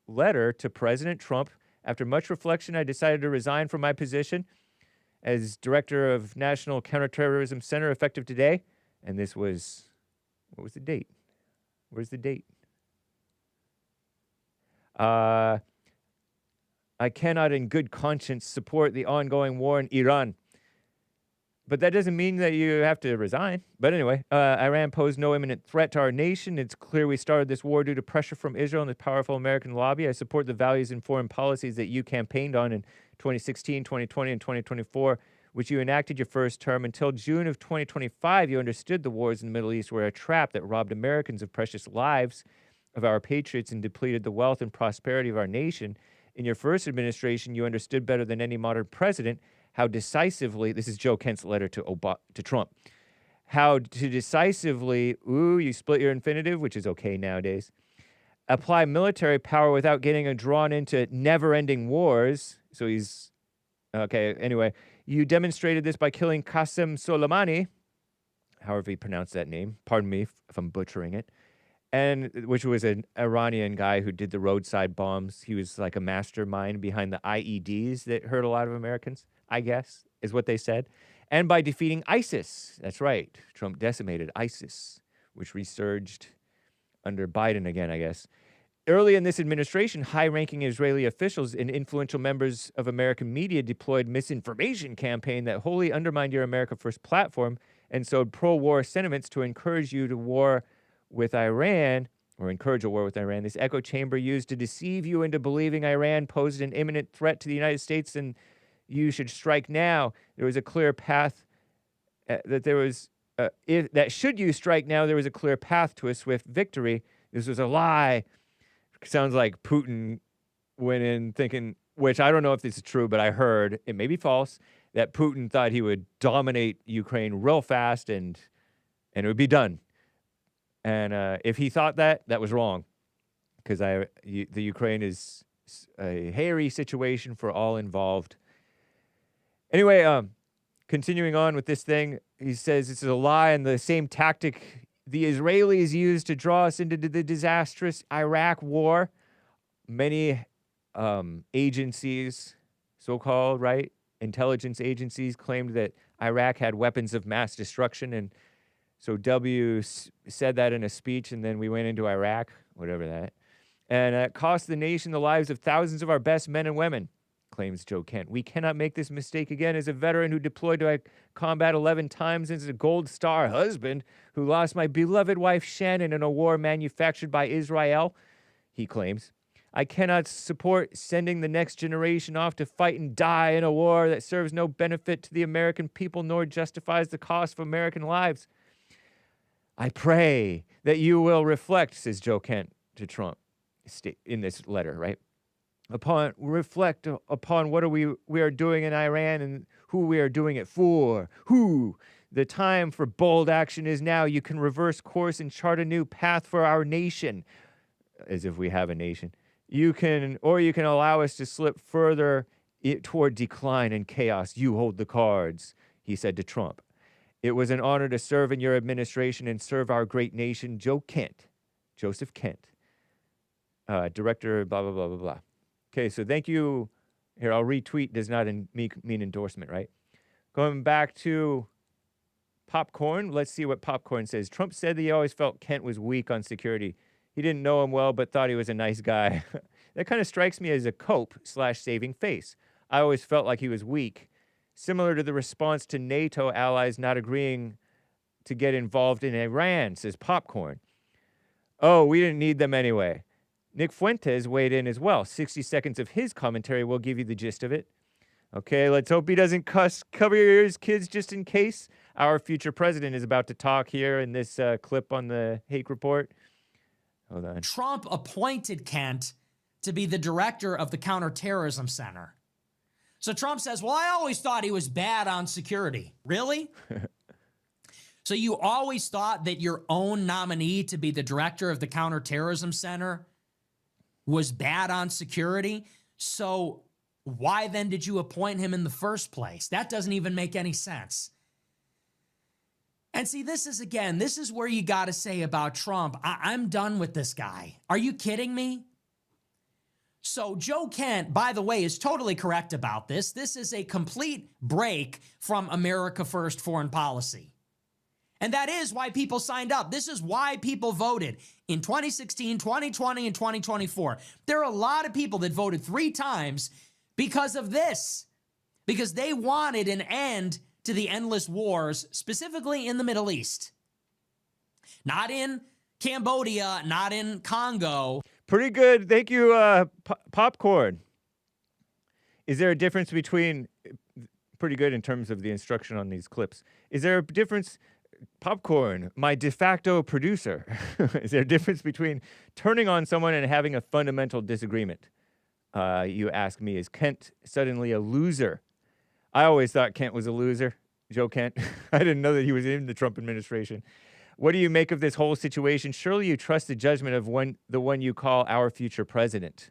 letter to President Trump. After much reflection, I decided to resign from my position as director of National Counterterrorism Center effective today. And this was, what was the date? Where's the date? I cannot in good conscience support the ongoing war in Iran. But that doesn't mean that you have to resign. But anyway, Iran posed no imminent threat to our nation. It's clear we started this war due to pressure from Israel and the powerful American lobby. I support the values and foreign policies that you campaigned on in 2016, 2020, and 2024, which you enacted your first term. Until June of 2025, you understood the wars in the Middle East were a trap that robbed Americans of precious lives of our patriots and depleted the wealth and prosperity of our nation. In your first administration, you understood better than any modern president how decisively, this is Joe Kent's letter to Trump, how to decisively, you split your infinitive, which is okay nowadays, apply military power without getting drawn into never-ending wars. So he's, okay, anyway, you demonstrated this by killing Qasem Soleimani, however you pronounce that name, pardon me if I'm butchering it, and which was an Iranian guy who did the roadside bombs. He was like a mastermind behind the IEDs that hurt a lot of Americans, I guess, is what they said. And by defeating ISIS. That's right. Trump decimated ISIS, which resurged under Biden again, I guess. Early in this administration, high-ranking Israeli officials and influential members of American media deployed misinformation campaign that wholly undermined your America First platform and sowed pro-war sentiments to encourage you to war with Iran, or encourage a war with Iran. This echo chamber used to deceive you into believing Iran posed an imminent threat to the United States and you should strike now. There was a clear path should you strike now, there was a clear path to a swift victory. This was a lie. Sounds like Putin went in thinking, which I don't know if this is true, but I heard, it may be false, that Putin thought he would dominate Ukraine real fast and it would be done. And if he thought that was wrong, because the Ukraine is a hairy situation for all involved. Anyway, continuing on with this thing, he says this is a lie and the same tactic the Israelis used to draw us into the disastrous Iraq war. Many agencies, so-called, right, intelligence agencies claimed that Iraq had weapons of mass destruction, and so W said that in a speech, and then we went into Iraq, whatever that. And it cost the nation the lives of thousands of our best men and women, claims Joe Kent. We cannot make this mistake again. As a veteran who deployed to combat 11 times, as a Gold Star husband who lost my beloved wife Shannon in a war manufactured by Israel, he claims, I cannot support sending the next generation off to fight and die in a war that serves no benefit to the American people nor justifies the cost of American lives. I pray that you will reflect, says Joe Kent to Trump in this letter, right? Reflect upon what we are doing in Iran and who we are doing it for. Who? The time for bold action is now. You can reverse course and chart a new path for our nation, as if we have a nation. You can allow us to slip further toward decline and chaos. You hold the cards, he said to Trump. It was an honor to serve in your administration and serve our great nation. Joseph Kent, director, blah, blah, blah, blah, blah. Okay, so thank you. Here, I'll retweet. Does not mean endorsement, right? Going back to Popcorn, let's see what Popcorn says. Trump said that he always felt Kent was weak on security. He didn't know him well, but thought he was a nice guy. That kind of strikes me as a cope/saving face. I always felt like he was weak, similar to the response to NATO allies not agreeing to get involved in Iran, says Popcorn. Oh, we didn't need them anyway. Nick Fuentes weighed in as well. 60 seconds of his commentary will give you the gist of it. Okay, let's hope he doesn't cuss. Cover your ears, kids, just in case. Our future president is about to talk here in this clip on the Hake report. Hold on. Trump appointed Kent to be the director of the Counterterrorism Center. So Trump says, well, I always thought he was bad on security. Really? So you always thought that your own nominee to be the director of the Counterterrorism Center was bad on security? So why then did you appoint him in the first place? That doesn't even make any sense. And see, this is where you got to say about Trump, I'm done with this guy. Are you kidding me? So Joe Kent, by the way, is totally correct about this. This is a complete break from America First foreign policy. And that is why people signed up. This is why people voted in 2016, 2020, and 2024. There are a lot of people that voted 3 times because of this, because they wanted an end to the endless wars, specifically in the Middle East. Not in Cambodia, not in Congo. Pretty good. Thank you, Popcorn. Is there a difference between, pretty good in terms of the instruction on these clips, is there a difference, Popcorn, my de facto producer, is there a difference between turning on someone and having a fundamental disagreement? You ask me, is Kent suddenly a loser? I always thought Kent was a loser, Joe Kent. I didn't know that he was in the Trump administration. What do you make of this whole situation? Surely you trust the judgment of the one you call our future president.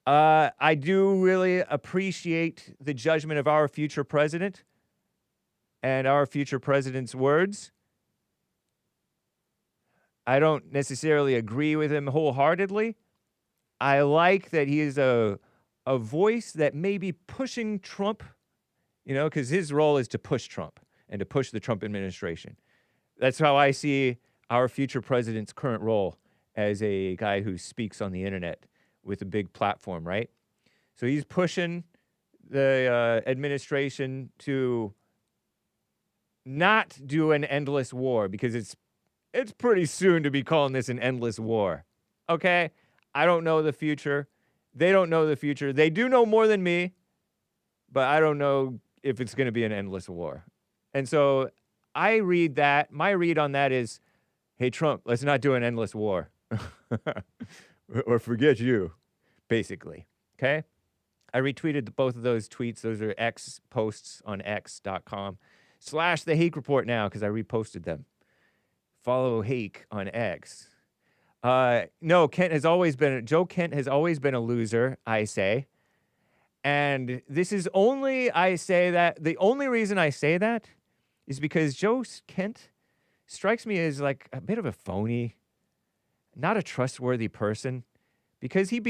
I do really appreciate the judgment of our future president and our future president's words. I don't necessarily agree with him wholeheartedly. I like that he is a voice that may be pushing Trump, because his role is to push Trump and to push the Trump administration. That's how I see our future president's current role as a guy who speaks on the internet with a big platform, right? So he's pushing the administration to not do an endless war, because it's pretty soon to be calling this an endless war. Okay? I don't know the future. They don't know the future. They do know more than me, but I don't know if it's going to be an endless war. And so I read that. My read on that is, hey, Trump, let's not do an endless war. Or forget you, basically. Okay? I retweeted both of those tweets. Those are X posts on x.com/the Hake Report now, because I reposted them. Follow Hake on X. No, Joe Kent has always been a loser, I say. And this is only, the only reason I say that is because Joe Kent strikes me as like a bit of a phony, not a trustworthy person, because he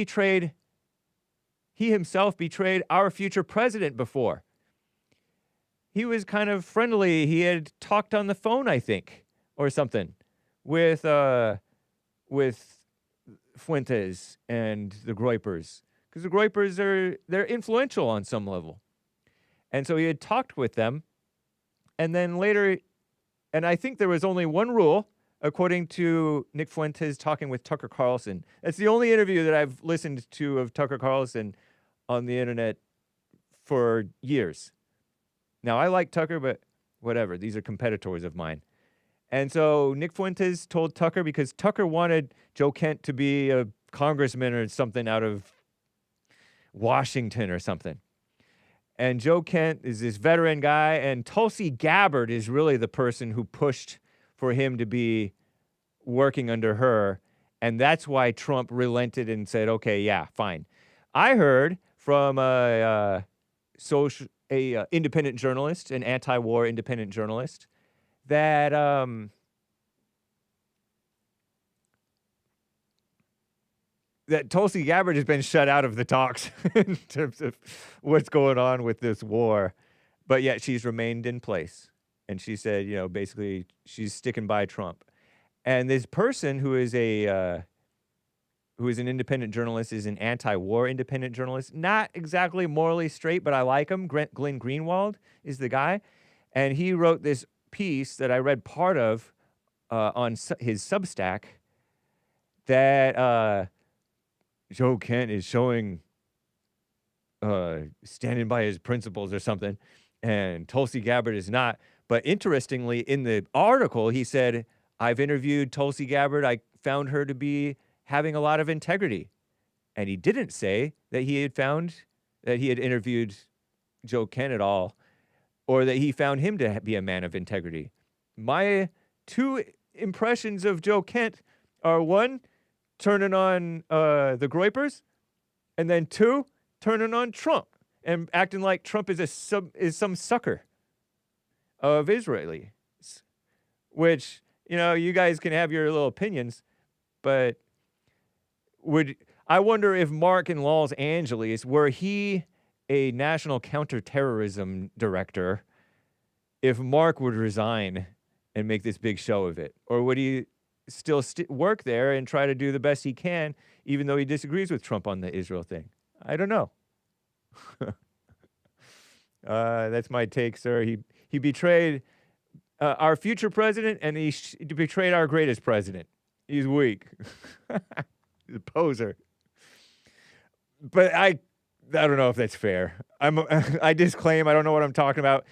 himself betrayed our future president before. He was kind of friendly. He had talked on the phone, I think, or something, with Fuentes and the Groypers, because the Groypers they're influential on some level. And so he had talked with them, and then later, and I think there was only one rule, according to Nick Fuentes talking with Tucker Carlson. That's the only interview that I've listened to of Tucker Carlson on the internet for years. Now, I like Tucker, but whatever. These are competitors of mine. And so Nick Fuentes told Tucker, because Tucker wanted Joe Kent to be a congressman or something out of Washington or something. And Joe Kent is this veteran guy, and Tulsi Gabbard is really the person who pushed for him to be working under her. And that's why Trump relented and said, okay, yeah, fine. I heard from independent journalist, an anti-war independent journalist, that that Tulsi Gabbard has been shut out of the talks in terms of what's going on with this war, but yet she's remained in place. And she said, basically she's sticking by Trump. And this person who is an independent journalist, is an anti-war independent journalist, not exactly morally straight, but I like him. Glenn Greenwald is the guy. And he wrote this piece that I read part of on his Substack that Joe Kent is showing standing by his principles or something, and Tulsi Gabbard is not. But interestingly, in the article, he said, I've interviewed Tulsi Gabbard. I found her to be having a lot of integrity. And he didn't say that he had interviewed Joe Kent at all, or that he found him to be a man of integrity. My two impressions of Joe Kent are, one, turning on the Groypers, and then two, turning on Trump and acting like Trump is some sucker of Israelis, which, you guys can have your little opinions, but I wonder if Mark in Los Angeles, were he a national counterterrorism director, if Mark would resign and make this big show of it, or would he still work there and try to do the best he can, even though he disagrees with Trump on the Israel thing? I don't know. That's my take, sir. He betrayed our future president, and he betrayed our greatest president. He's weak. He's a poser. But I don't know if that's fair. I disclaim I don't know what I'm talking about.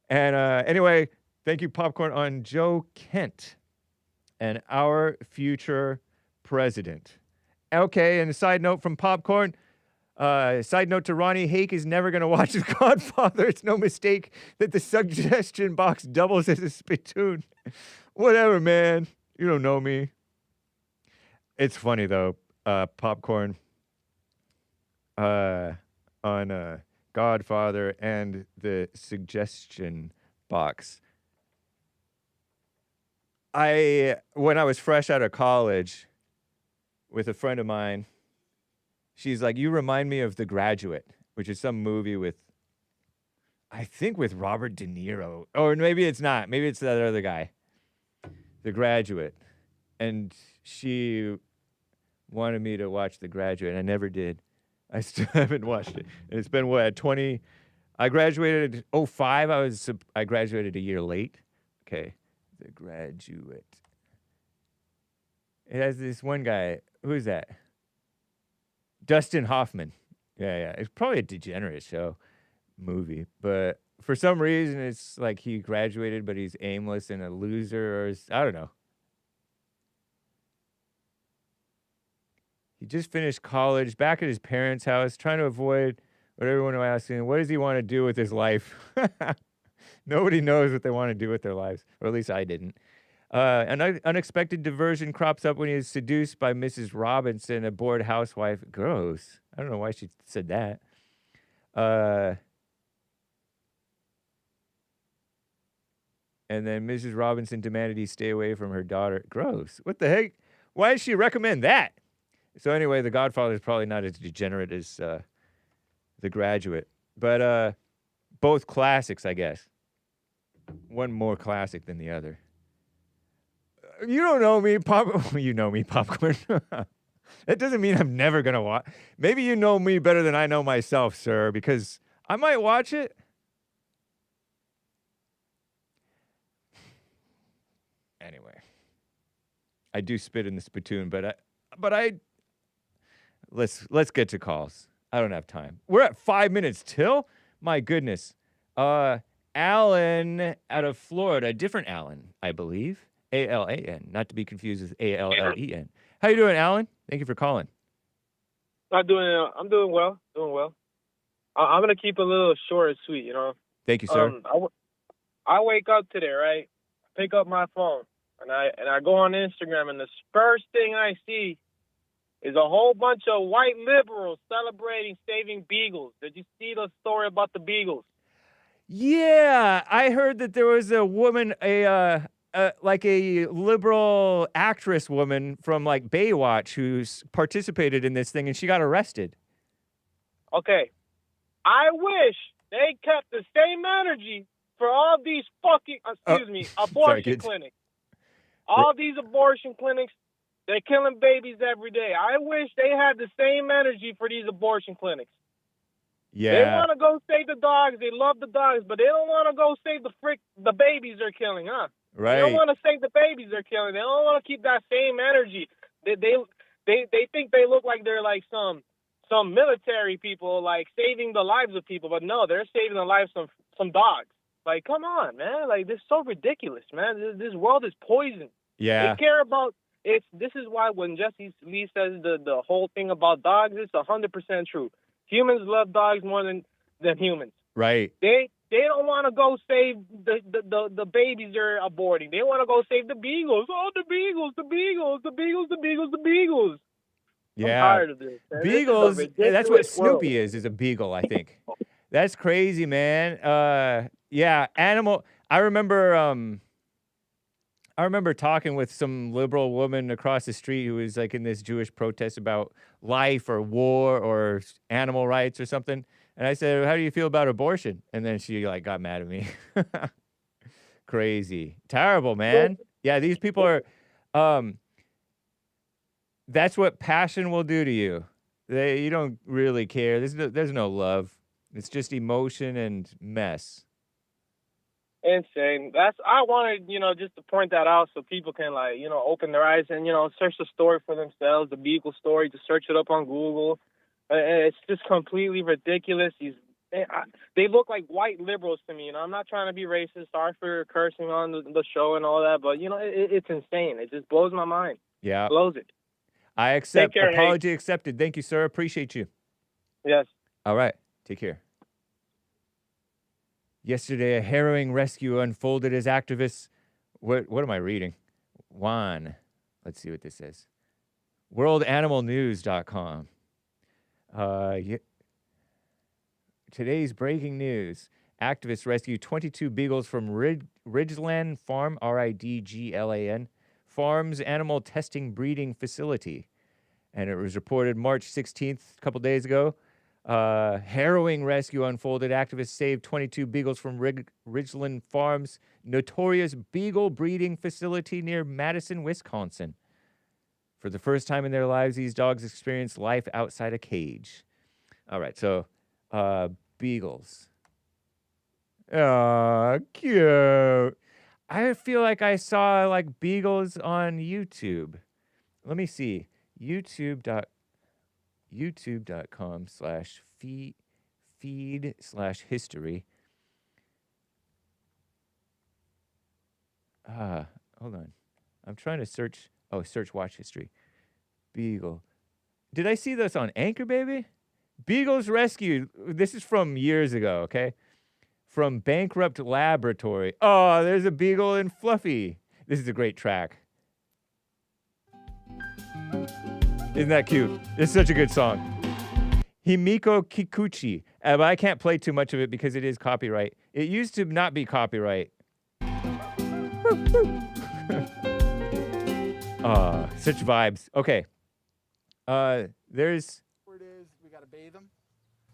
And anyway, thank you, Popcorn, on Joe Kent and our future president. Okay, and a side note from Popcorn. Side note to Ronnie, Hake is never going to watch The Godfather. It's no mistake that the suggestion box doubles as a spittoon. Whatever, man. You don't know me. It's funny, though, Popcorn, on Godfather and the suggestion box. When I was fresh out of college with a friend of mine, she's like, you remind me of The Graduate, which is some movie with Robert De Niro. Or maybe it's not. Maybe it's that other guy. The Graduate. And she wanted me to watch The Graduate. I never did. I still haven't watched it. And it's been, what, 20... I graduated in 2005. I graduated a year late. Okay. The Graduate. It has this one guy. Who's that? Dustin Hoffman. Yeah. It's probably a degenerate movie. But for some reason, it's like he graduated, but he's aimless and a loser. Or I don't know. He just finished college, back at his parents' house, trying to avoid what everyone was asking. What does he want to do with his life? Nobody knows what they want to do with their lives, or at least I didn't. An unexpected diversion crops up when he is seduced by Mrs. Robinson, a bored housewife. Gross. I don't know why she said that. And then Mrs. Robinson demanded he stay away from her daughter. Gross. What the heck? Why does she recommend that? So anyway, The Godfather is probably not as degenerate as The Graduate. But both classics, I guess. One more classic than the other. You don't know me, You know me, Popcorn. That doesn't mean I'm never going to watch. Maybe you know me better than I know myself, sir, because I might watch it. Anyway. I do spit in the spittoon, but let's get to calls. I don't have time. We're at 5 minutes till? My goodness. Alan out of Florida, different Alan, I believe. A-L-A-N, not to be confused with A-L-L-E-N. How you doing, Alan? Thank you for calling. I'm doing well. I'm going to keep it a little short and sweet, Thank you, sir. I wake up today, right? Pick up my phone, and I go on Instagram, and the first thing I see is a whole bunch of white liberals celebrating saving beagles. Did you see the story about the beagles? Yeah, I heard that there was a woman, like a liberal actress woman from like Baywatch who's participated in this thing, and she got arrested. Okay. I wish they kept the same energy for all these fucking, abortion clinics. All these abortion clinics, they're killing babies every day. I wish they had the same energy for these abortion clinics. Yeah. They want to go save the dogs. They love the dogs, but they don't want to go save the babies they're killing, huh? Right. They don't want to save the babies they're killing. They don't want to keep that same energy. They think they look like they're like some military people, like saving the lives of people, but no, they're saving the lives of some dogs. Like, come on, man. Like, this is so ridiculous, man. This world is poison. Yeah. They care about it. This is why when Jesse Lee says the whole thing about dogs, it's 100% true. Humans love dogs more than humans. Right. They don't want to go save the babies they're aborting. They want to go save the beagles. Oh, the beagles, the beagles, the beagles, the beagles, the beagles. Yeah. I'm tired of this. Man. Beagles, This is a that's what ridiculous world. Snoopy is a beagle, I think. That's crazy, man. Yeah, animal. I remember talking with some liberal woman across the street who was like in this Jewish protest about life or war or animal rights or something. And I said, how do you feel about abortion? And then she like got mad at me. Crazy. Terrible, man. Yeah, these people are, that's what passion will do to you. You don't really care. There's no love. It's just emotion and mess. Insane. I wanted, just to point that out so people can open their eyes and, search the story for themselves, the Beagle story, to search it up on Google. It's just completely ridiculous. They look like white liberals to me. I'm not trying to be racist. Sorry for cursing on the show and all that, but, it's insane. It just blows my mind. Yeah. It blows it. I accept. Take care, Apology accepted. Thank you, sir. Appreciate you. Yes. All right. Take care. Yesterday, a harrowing rescue unfolded as activists. What am I reading? Juan. Let's see what this says. WorldAnimalNews.com. Today's breaking news. Activists rescue 22 beagles from Ridgeland Farm, Ridglan, Farms Animal Testing Breeding Facility. And it was reported March 16th, a couple days ago. Harrowing rescue unfolded. Activists saved 22 beagles from Ridgeland Farms, notorious beagle breeding facility near Madison, Wisconsin. For the first time in their lives, these dogs experienced life outside a cage. All right, so beagles. Oh, cute. I feel like I saw like beagles on YouTube. Let me see. youtube.com/feed/history. Hold on. I'm trying to search. Oh, search watch history. Beagle. Did I see this on Anchor, baby? Beagles rescued. This is from years ago, okay? From bankrupt laboratory. Oh, there's a beagle in Fluffy. This is a great track. Isn't that cute? It's such a good song. Himiko Kikuchi. But I can't play too much of it because it is copyright. It used to not be copyright. Such vibes. Okay. There's... Where it is, we got to bathe them,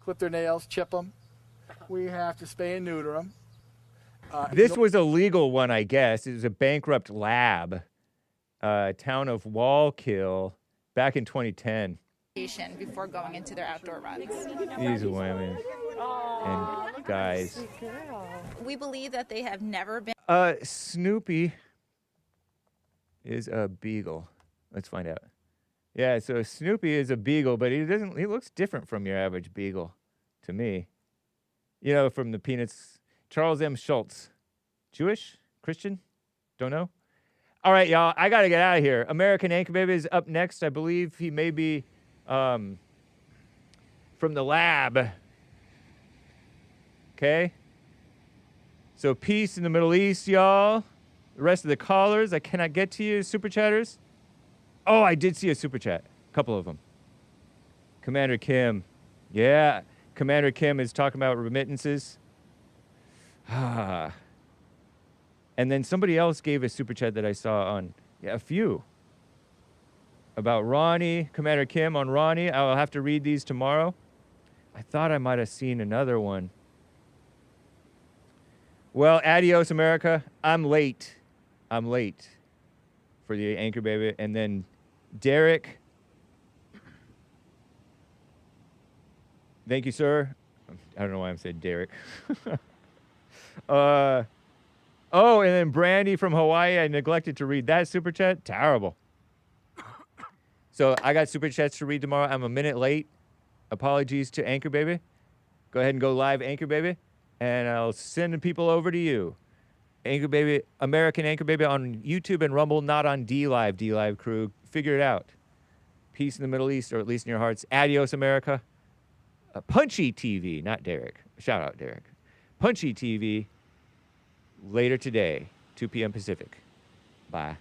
clip their nails, chip them. We have to spay and neuter them. This was a legal one, I guess. It was a bankrupt lab. Town of Wallkill. Back in 2010. Before going into their outdoor runs. These women and guys. We believe that they have never been. Snoopy is a beagle. Let's find out. Yeah, so Snoopy is a beagle, but he looks different from your average beagle to me. You know, from the Peanuts. Charles M. Schultz. Jewish? Christian? Don't know. All right, y'all, I got to get out of here. American Anchor Baby is up next. I believe he may be from the lab. Okay? So peace in the Middle East, y'all. The rest of the callers, I cannot get to you. Super chatters. Oh, I did see a super chat. Couple of them. Commander Kim. Yeah, Commander Kim is talking about remittances. And then somebody else gave a super chat that I saw on, a few. About Ronnie, Commander Kim on Ronnie. I'll have to read these tomorrow. I thought I might have seen another one. Well, adios, America. I'm late for the Anchor Baby. And then Derek. Thank you, sir. I don't know why I'm saying Derek. Oh, and then Brandy from Hawaii. I neglected to read that super chat. Terrible. So I got super chats to read tomorrow. I'm a minute late. Apologies to Anchor Baby. Go ahead and go live, Anchor Baby, and I'll send the people over to you. Anchor Baby, American Anchor Baby on YouTube and Rumble, not on D-Live, D-Live crew. Figure it out. Peace in the Middle East, or at least in your hearts. Adios, America. Punchy TV, not Derek. Shout out, Derek. Punchy TV, later today, 2 p.m. Pacific. Bye.